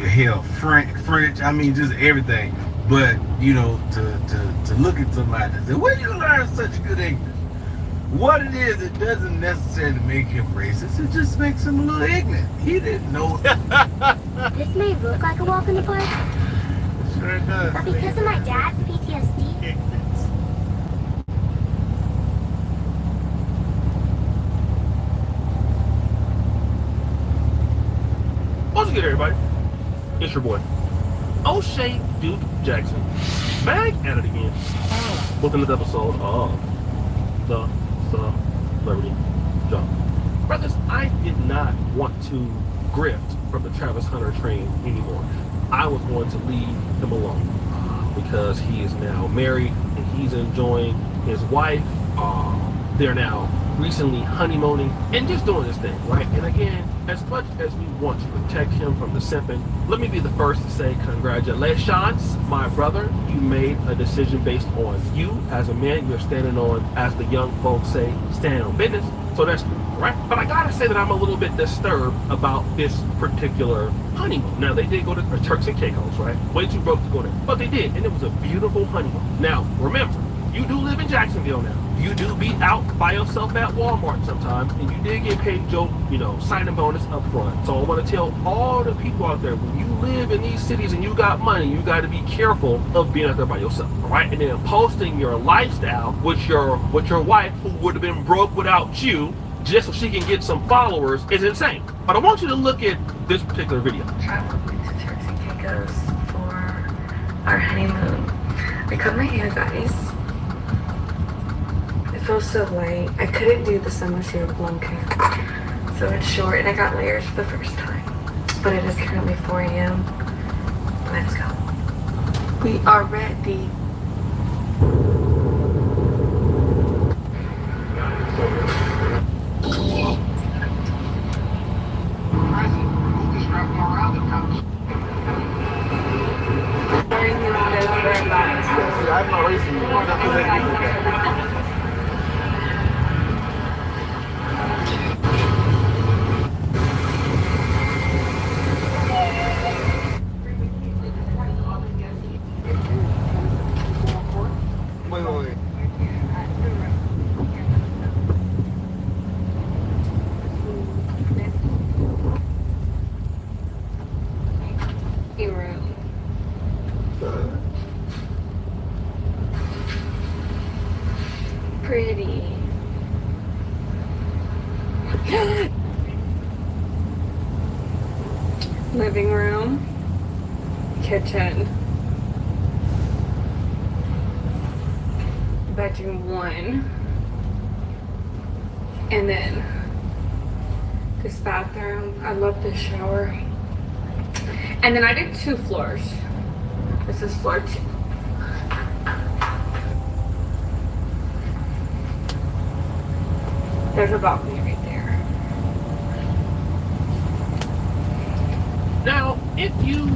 hell, French, I mean, just everything. But, you know, to look at somebody and say, where did you learn such good English? What it is, it doesn't necessarily make him racist, it just makes him a little ignorant. He didn't know. This may look like a walk in the park, Sure does. but because of my dad's PTSD, What's good, everybody? It's your boy, O'Shea Duke Jackson, back at it again with another episode of the Celebrity Job. Brothers, I did not want to grift from the Travis Hunter train anymore. I was going to leave him alone because he is now married and he's enjoying his wife. They're now recently honeymooning and just doing this thing, right? And again, as much as we want to protect him from the simping, let me be the first to say congratulations, my brother. You made a decision based on you as a man. You're standing on, as the young folks say, standing on business. So that's cool, right? But I gotta say that I'm a little bit disturbed about this particular honeymoon. Now, they did go to Turks and Caicos, right? Way too broke to go there, but they did, and it was a beautiful honeymoon. Now, remember, you do live in Jacksonville now. You do be out by yourself at Walmart sometimes, and you did get paid your, signing bonus up front. So I want to tell all the people out there, when you live in these cities and you got money, you got to be careful of being out there by yourself, all right? And then posting your lifestyle with your wife, who would have been broke without you, just so she can get some followers, is insane. But I want you to look at this particular video. I went to Turks and Caicos for our honeymoon. I cut my hair, guys. It feels so light. I couldn't do the summer shade with long hair, so it's short, and I got layers for the first time. But it is currently 4 a.m. Let's go. We are ready. I'm not racing you. Wait. Hero. Pretty. Living room, kitchen, bedroom 1, and then this bathroom. I love this shower. And then I did 2 floors. This is floor 2. There's a balcony right there. Now, if you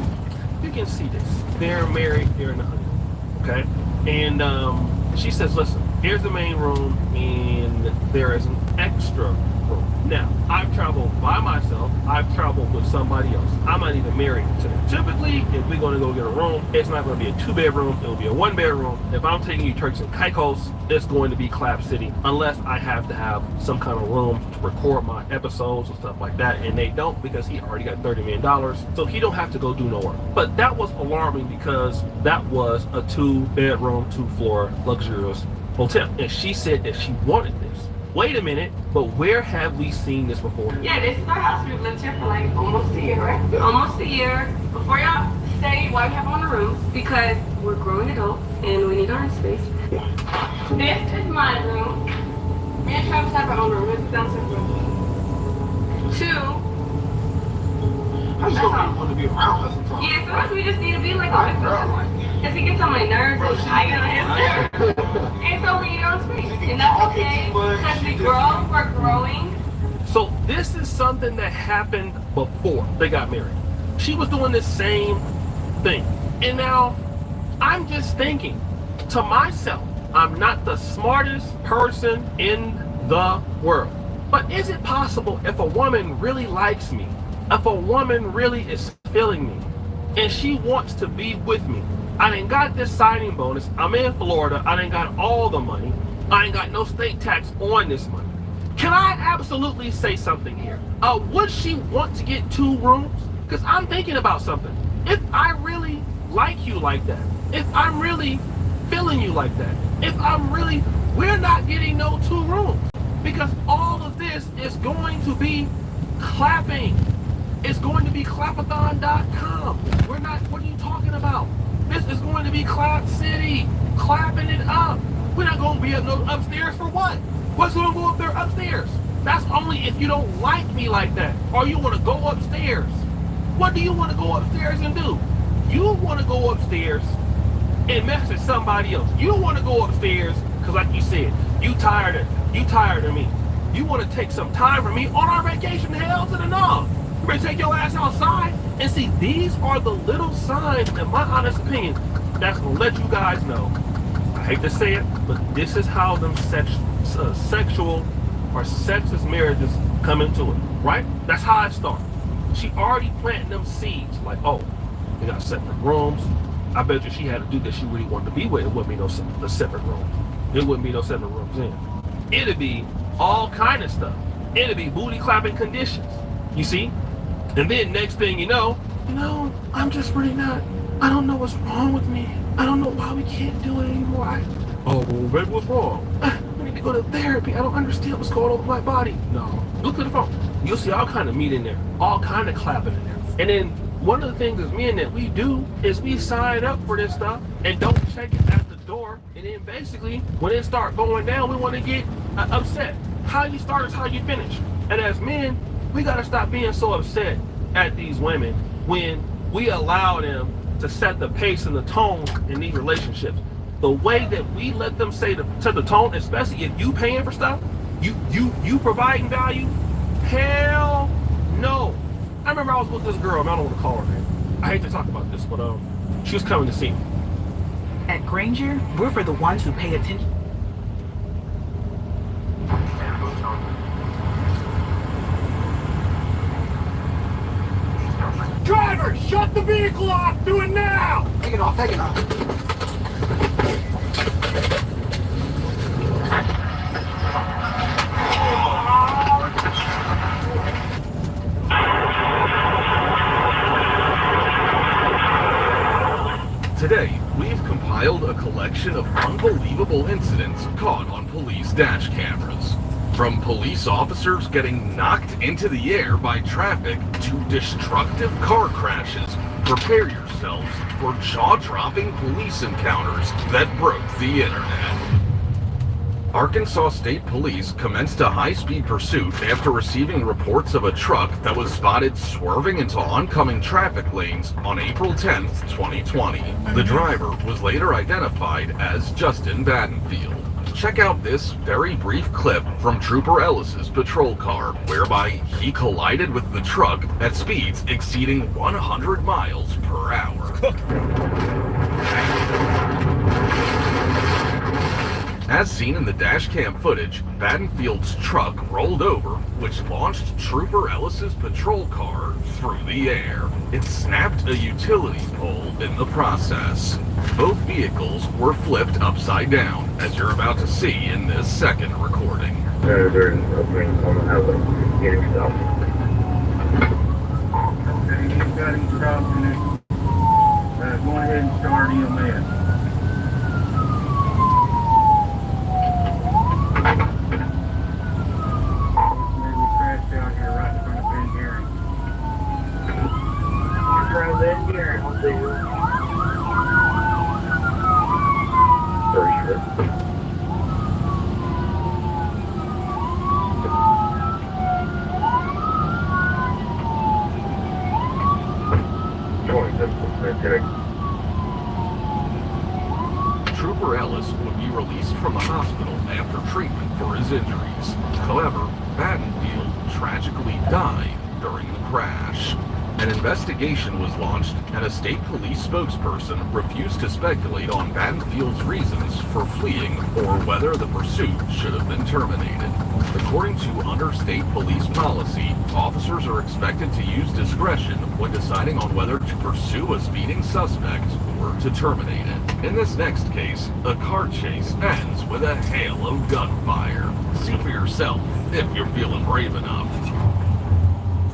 can see this, they're married, they're in the honeymoon, okay? And she says, listen, here's the main room, and there is an extra room. Now, I've traveled by myself, I've traveled with somebody else. I'm not even married to them. Typically, if we're gonna go get a room, it's not gonna be a 2-bedroom, it'll be a 1-bedroom. If I'm taking you Turks and Caicos, it's going to be Clap City, unless I have to have some kind of room to record my episodes and stuff like that, and they don't, because he already got $30 million, so he don't have to go do no work. But that was alarming, because that was a 2-bedroom, 2-floor luxurious hotel, and she said that she wanted this. Wait a minute, but where have we seen this before? Yeah, this is our house. We've lived here for like almost a year, right? Almost a year. Before y'all say why we have on the rooms, because we're grown adults and we need our own space. This is my room. Me and Travis have our own room. This is downstairs room. 2. I just don't want to be around her sometimes. Yeah, sometimes we just need to be like a big one. Because he gets on my nerves and I get on his nerves. And so we need our own space. And that's okay, because we're growing. So this is something that happened before they got married. She was doing the same thing. And now, I'm just thinking to myself, I'm not the smartest person in the world. But is it possible, if a woman really likes me, if a woman really is feeling me, and she wants to be with me, I done got this signing bonus, I'm in Florida, I done got all the money, I ain't got no state tax on this money. Can I absolutely say something here? Would she want to get 2 rooms? Because I'm thinking about something. If I really like you like that, if I'm really feeling you like that, if I'm really, we're not getting no 2 rooms. Because all of this is going to be clapping. It's going to be clapathon.com. We're not, what are you talking about? This is going to be Clap City, clapping it up. We're not going to be upstairs for what? What's going to go up there upstairs? That's only if you don't like me like that, or you want to go upstairs. What do you want to go upstairs and do? You want to go upstairs and message somebody else. You want to go upstairs because, like you said, you tired of me. You want to take some time from me on our vacation to hell to the north. You better take your ass outside. And see, these are the little signs, in my honest opinion, that's going to let you guys know. I hate to say it, but this is how them sexual or sexist marriages come into it, right? That's how it starts. She already planted them seeds, like, oh, they got separate rooms. I bet you she had to do that she really wanted to be with. It wouldn't be no separate rooms. It wouldn't be no separate rooms in. It'd be all kind of stuff. It'd be booty clapping conditions, you see? And then next thing you know, I'm just really not, I don't know what's wrong with me. I don't know why we can't do it anymore. Oh, baby, what's wrong? I need to go to therapy. I don't understand what's going on with my body. No, look at the phone. You'll see all kind of meat in there, all kind of clapping in there. And then one of the things as men that we do is we sign up for this stuff and don't check it at the door. And then basically, when it start going down, we want to get upset. How you start is how you finish. And as men, we got to stop being so upset at these women when we allow them to set the pace and the tone in these relationships. The way that we let them set the tone, especially if you paying for stuff, you providing value, hell no. I remember I was with this girl, I don't want to call her name. I hate to talk about this, but she was coming to see me. At Granger, we're for the ones who pay attention. Driver, shut the vehicle off! Do it now! Take it off, take it off. Today, we've compiled a collection of unbelievable incidents caught on police dash cameras. From police officers getting knocked into the air by traffic to destructive car crashes, prepare yourselves for jaw-dropping police encounters that broke the internet. Arkansas State Police commenced a high-speed pursuit after receiving reports of a truck that was spotted swerving into oncoming traffic lanes on April 10th, 2020. The driver was later identified as Justin Badenfield. Check out this very brief clip from Trooper Ellis's patrol car, whereby he collided with the truck at speeds exceeding 100 miles per hour. As seen in the dashcam footage, Badenfield's truck rolled over, which launched Trooper Ellis's patrol car through the air. It snapped a utility pole in the process. Both vehicles were flipped upside down, as you're about to see in this second recording. They're opening on the highway, getting stuff. Okay, he's got him stopped in it. Go ahead and start him in. Trooper Ellis would be released from the hospital after treatment for his injuries. However, Badenfield tragically died during the crash. An investigation was launched, and a state police spokesperson refused to speculate on Badenfield's reasons for fleeing or whether the pursuit should have been terminated. According to under-state police policy, officers are expected to use discretion when deciding on whether to pursue a speeding suspect or to terminate it. In this next case, a car chase ends with a hail of gunfire. See for yourself if you're feeling brave enough.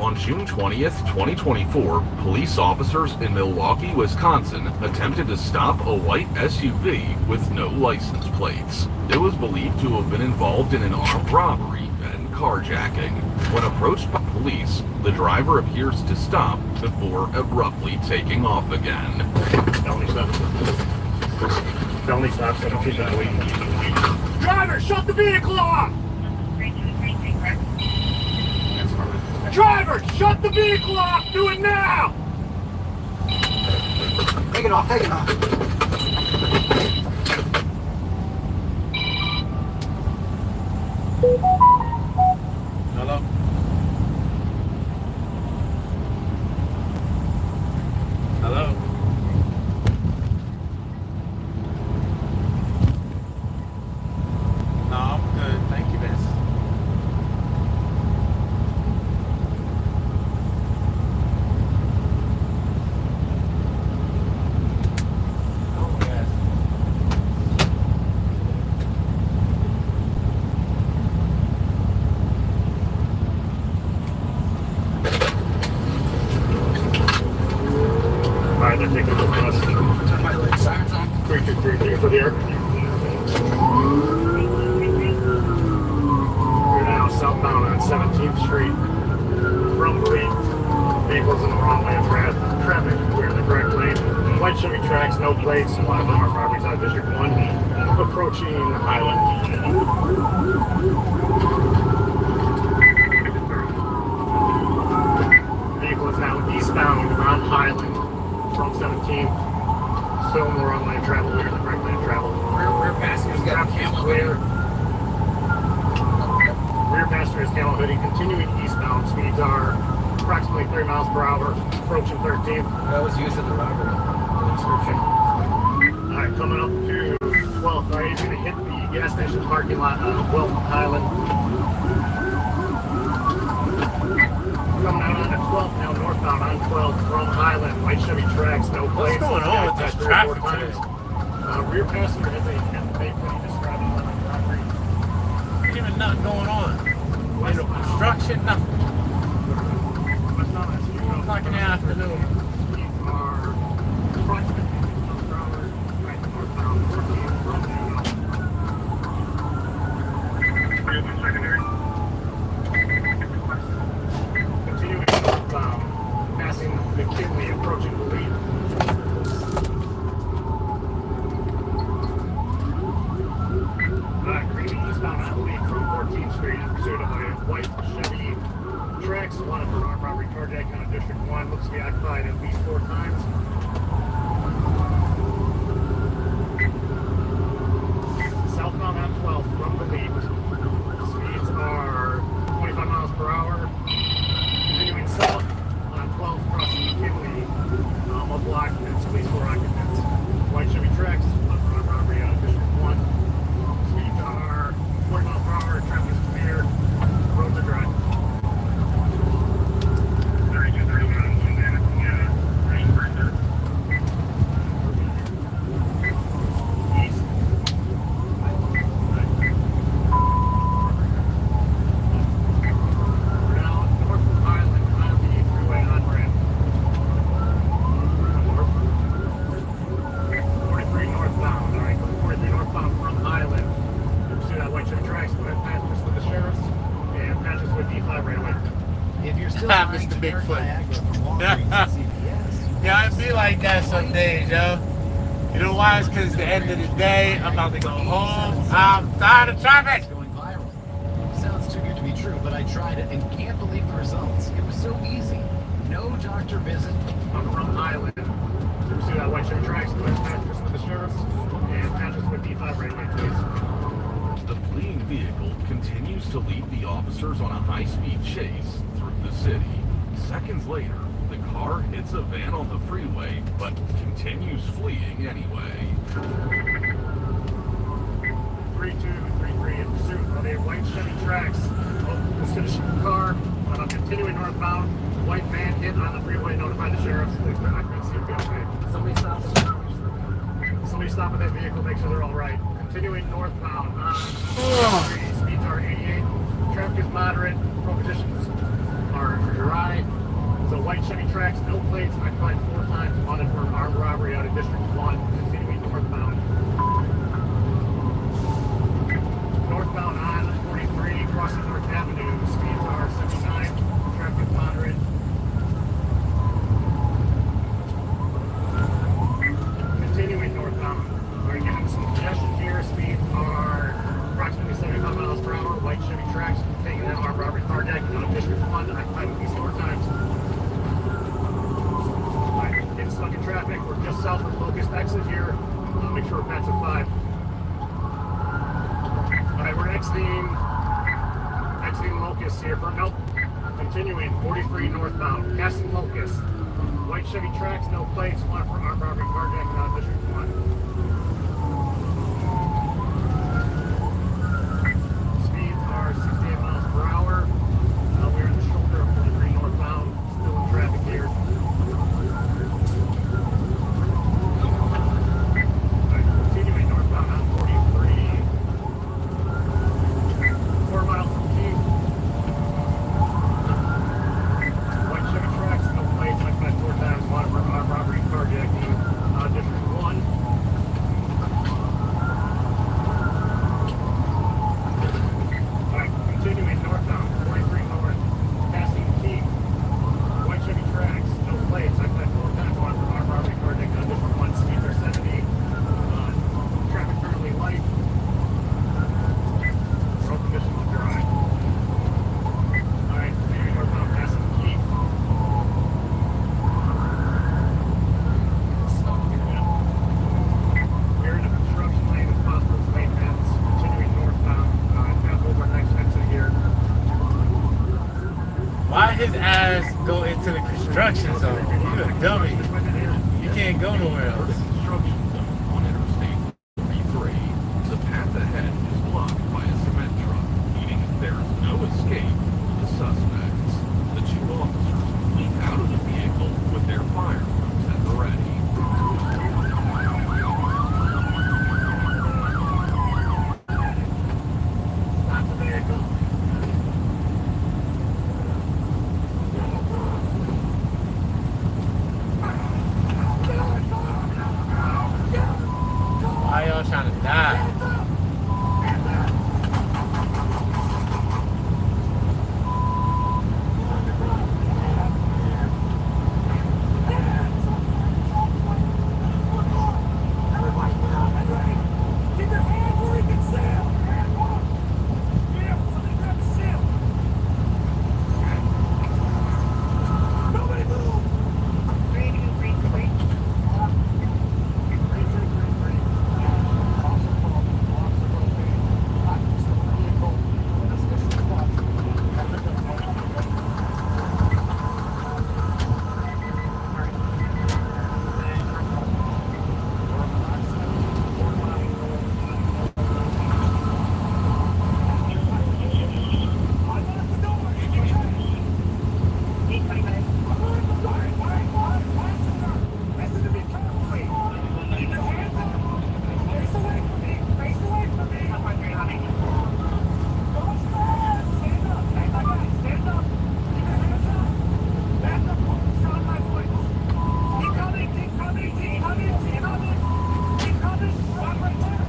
On June 20th, 2024, police officers in Milwaukee, Wisconsin attempted to stop a white SUV with no license plates. It was believed to have been involved in an armed robbery and carjacking. When approached by police, the driver appears to stop before abruptly taking off again. Felony stop, 17 Driver, shut the vehicle off! Driver, shut the vehicle off! Do it now! Take it off, take it off. Hello? Hello? No, I'm good. Thank you, miss. Alright, they're taking the bus. Turn my light sirens on. 323 for the air. We're now southbound on 17th Street from Breed. Vehicles in the wrong lane. no plates, one for armed robberies out of District 1, approaching Highland. Vehicle is now eastbound on Highland from 17th. Still in the wrong lane of travel, we're in the right lane of travel. Rear passengers got camo clear. Rear passenger is camo hoodie, continuing eastbound. Speeds are approximately 30 miles per hour, approaching 13th. That was used in the robbery description. Alright, coming up to 12th. Alright, he's going to hit the gas station parking lot on 12th Highland. Coming out on the 12th now, northbound on 12th from Highland. White Chevy Trax, no plates. What's going on with this traffic today? Rear passenger has a vape when he described it on the concrete. Even nothing going on. Ain't no construction, nothing. Like in the afternoon. Continuing northbound, passing McKinley, approaching the lead. Green eastbound on the lead from 14th Street in pursuit of a white Chevy Trax, wanted for armed robbery carjacking on District 1, looks to be occupied at least 4 times. Southbound on 12 from the lead. Speeds are 25 miles per hour. Continuing south on 12 crossing McKinley. Multiple occupants, at least 4 occupants. White Chevy Trax, wanted for armed robbery on District 1. Speeds are 40 miles per hour, traffic is clear, roads are dry. Mr. Bigfoot. Yeah, it'd be like that some days, yo. You know why? It's because the end of the day, I'm about to go home. I'm tired of traffic. Sounds too good to be true, but I tried it and can't believe the results. It was so easy. No doctor visit. I'm from Highland. Pursue that white Chevy Trax, go ahead and patch with the sheriffs, and patch us with D5 right away, please. The fleeing vehicle continues to lead the officers on a high-speed chase through the city. Seconds later, the car hits a van on the freeway, but continues fleeing anyway. 3233 in pursuit of a white Chevy Trax. Oh, let's finish the car. Continuing northbound. White van hit on the freeway. Notify the sheriffs. I couldn't see him go okay. Somebody stop at that vehicle. Make sure they're all right. Continuing northbound on speeds are 88. Traffic is moderate. Road conditions are dry. So white Chevy Trax, no plates, occupied 4 times, wanted for an armed robbery out of District 1, continuing northbound. Northbound on 43, crossing North Avenue, speeds are 79, traffic moderate. Continuing northbound, we're getting some congestion here, speeds are approximately 75 miles per hour, white Chevy Trax, taking an armed robbery carjacking out of District 1, occupied at least 4 times. Stuck in traffic. We're just south of Locust exit here. Make sure we're patched at 5. Alright, we're exiting Locust here for nope. Continuing 43 northbound. Passing Locust. White Chevy Trax, no plates, wanted for armed robbery carjacking out of District 1. Speeds are 68 miles per hour. We're in the shoulder of 43 northbound. Still in traffic here. Continuing northbound on 43. 4 miles from Keith. White Chevy Trax, no plates, occupied 4 times, wanted for armed robbery carjacking. District 1. to the construction zone. You're a dummy. You can't go nowhere else. On Interstate 33, the path ahead is blocked by a cement truck, meaning there is no escape for the suspects. The two officers leap out of the vehicle with their firearms at the ready. Stop the vehicle! Why y'all trying to die? Keep your hands where we can see them! Yeah, somebody grab the shield! Nobody move! Listen to me carefully! Keep your hands up! Face away from me! Face away from me! Don't stand! Stand up! Hey, my guy, stand up! Keep your hands up! Back up! Sound my voice! Keep coming! Keep coming! Keep coming! Keep coming! Keep coming! Stop right there!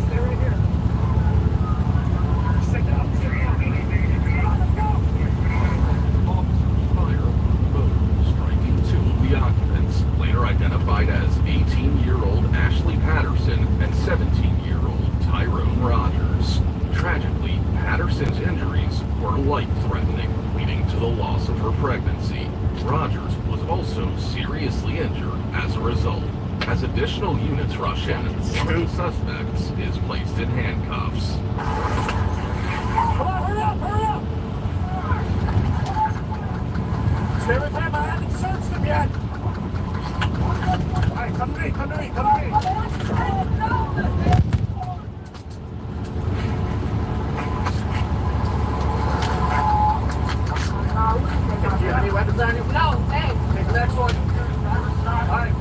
Stay right here. Sit down. Sit down. Let's go. Officers fire on the boat, striking two of the occupants, later identified as 18-year-old Ashley Patterson and 17-year-old Tyrone Rogers. Tragically, Patterson's injuries were life-threatening, leading to the loss of her pregnancy. Rogers was also seriously injured as a result. As additional units rush in, one of the suspects is placed in handcuffs. Come on, hurry up, hurry up! Stay with him, I haven't searched him yet! Alright, come to me, come to me, come to me! Do you have any weapons on you? No, thanks! Take the next one. Alright.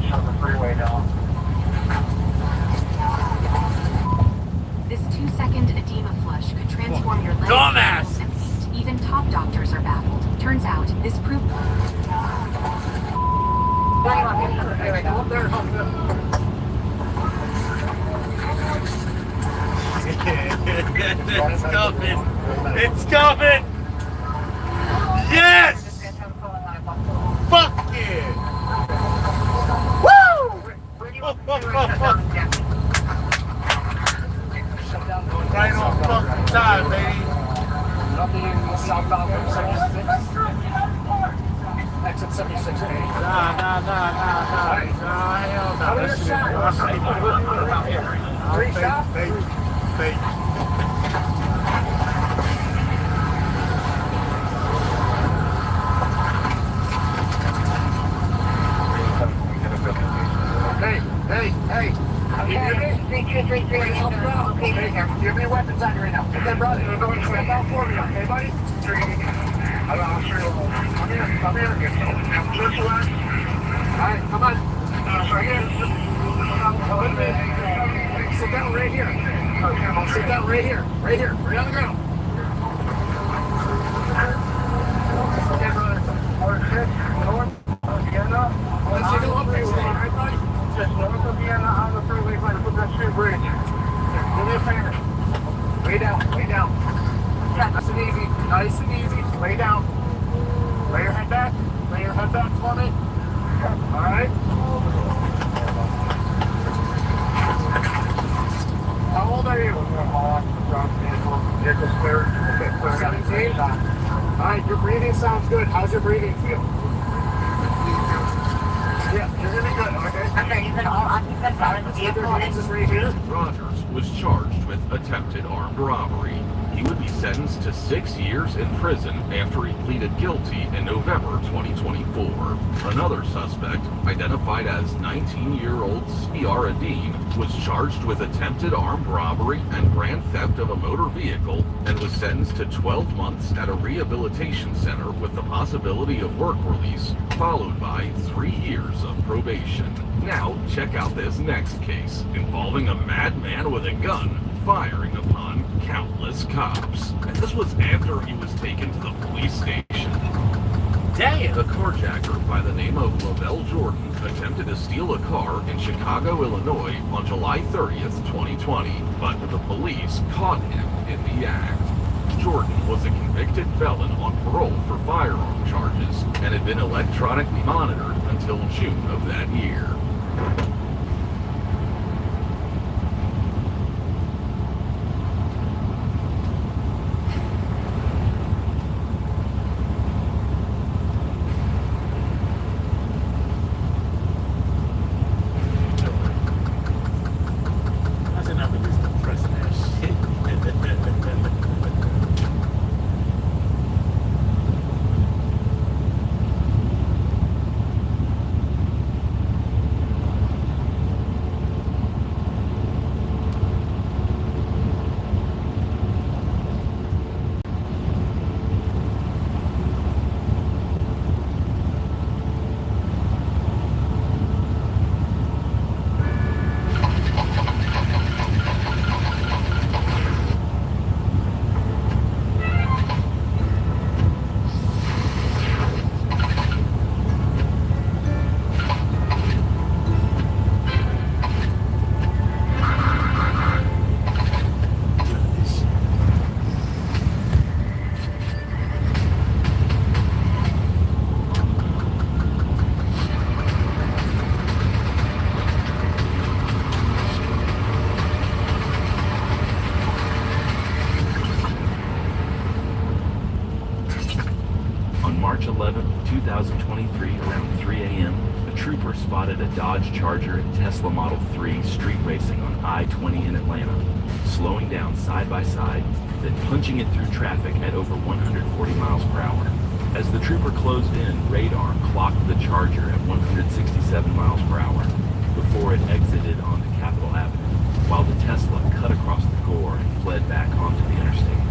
Shut the freeway down. This 2-second edema flush could transform your legs Dumbass! and feet. Even top doctors are baffled. Turns out, this proof... Up there, up there. It's coming! It's coming! Yes! Fuck yeah! Woo! Right on fucking time, baby. Nothing southbound from 76. Exit 76. Nah, hell no. How many shots? Three shots? Fake. Hey! You hear me? Give me weapons on you right now. Okay, brother. Stand down for me, okay, buddy? Come here. This way. Alright, come on. Sit down right here. Sit down right here. Right here. Right on the ground. Okay, brother. Let's take a look at you. Alright, buddy? Just north of Vienna on the freeway by the pedestrian bridge. Do me a favor. Lay down. Nice and easy. Lay down. Lay your head back. For me. Alright? How old are you? 17? Alright, your breathing sounds good. How's your breathing feel? Yeah, you're gonna be good, okay? Okay, you can all occupants out of the vehicle. Right here. Rogers was charged with attempted armed robbery. He would be sentenced to 6 years in prison after he pleaded guilty in November 2024. Another suspect, identified as 19-year-old Ciara Dean, was charged with attempted armed robbery and grand theft of a motor vehicle and was sentenced to 12 months at a rehabilitation center with the possibility of work release, followed by 3 years of probation. Now, check out this next case, involving a madman with a gun firing upon countless cops. And this was after he was taken to the police station. Damn! The carjacker by the name of Lavelle Jordan attempted to steal a car in Chicago, Illinois on July 30th, 2020, but the police caught him in the act. Jordan was a convicted felon on parole for firearm charges and had been electronically monitored until June of that year. That's enough of this depressing ass shit. On March 11, 2023, around 3 a.m., a trooper spotted a Dodge Charger and Tesla Model 3 street racing on I-20 in Atlanta, slowing down side by side, then punching it through traffic at over 140 miles per hour. As the trooper closed in, radar clocked the Charger at 167 miles per hour before it exited onto Capitol Avenue, while the Tesla cut across the gore and fled back onto the interstate.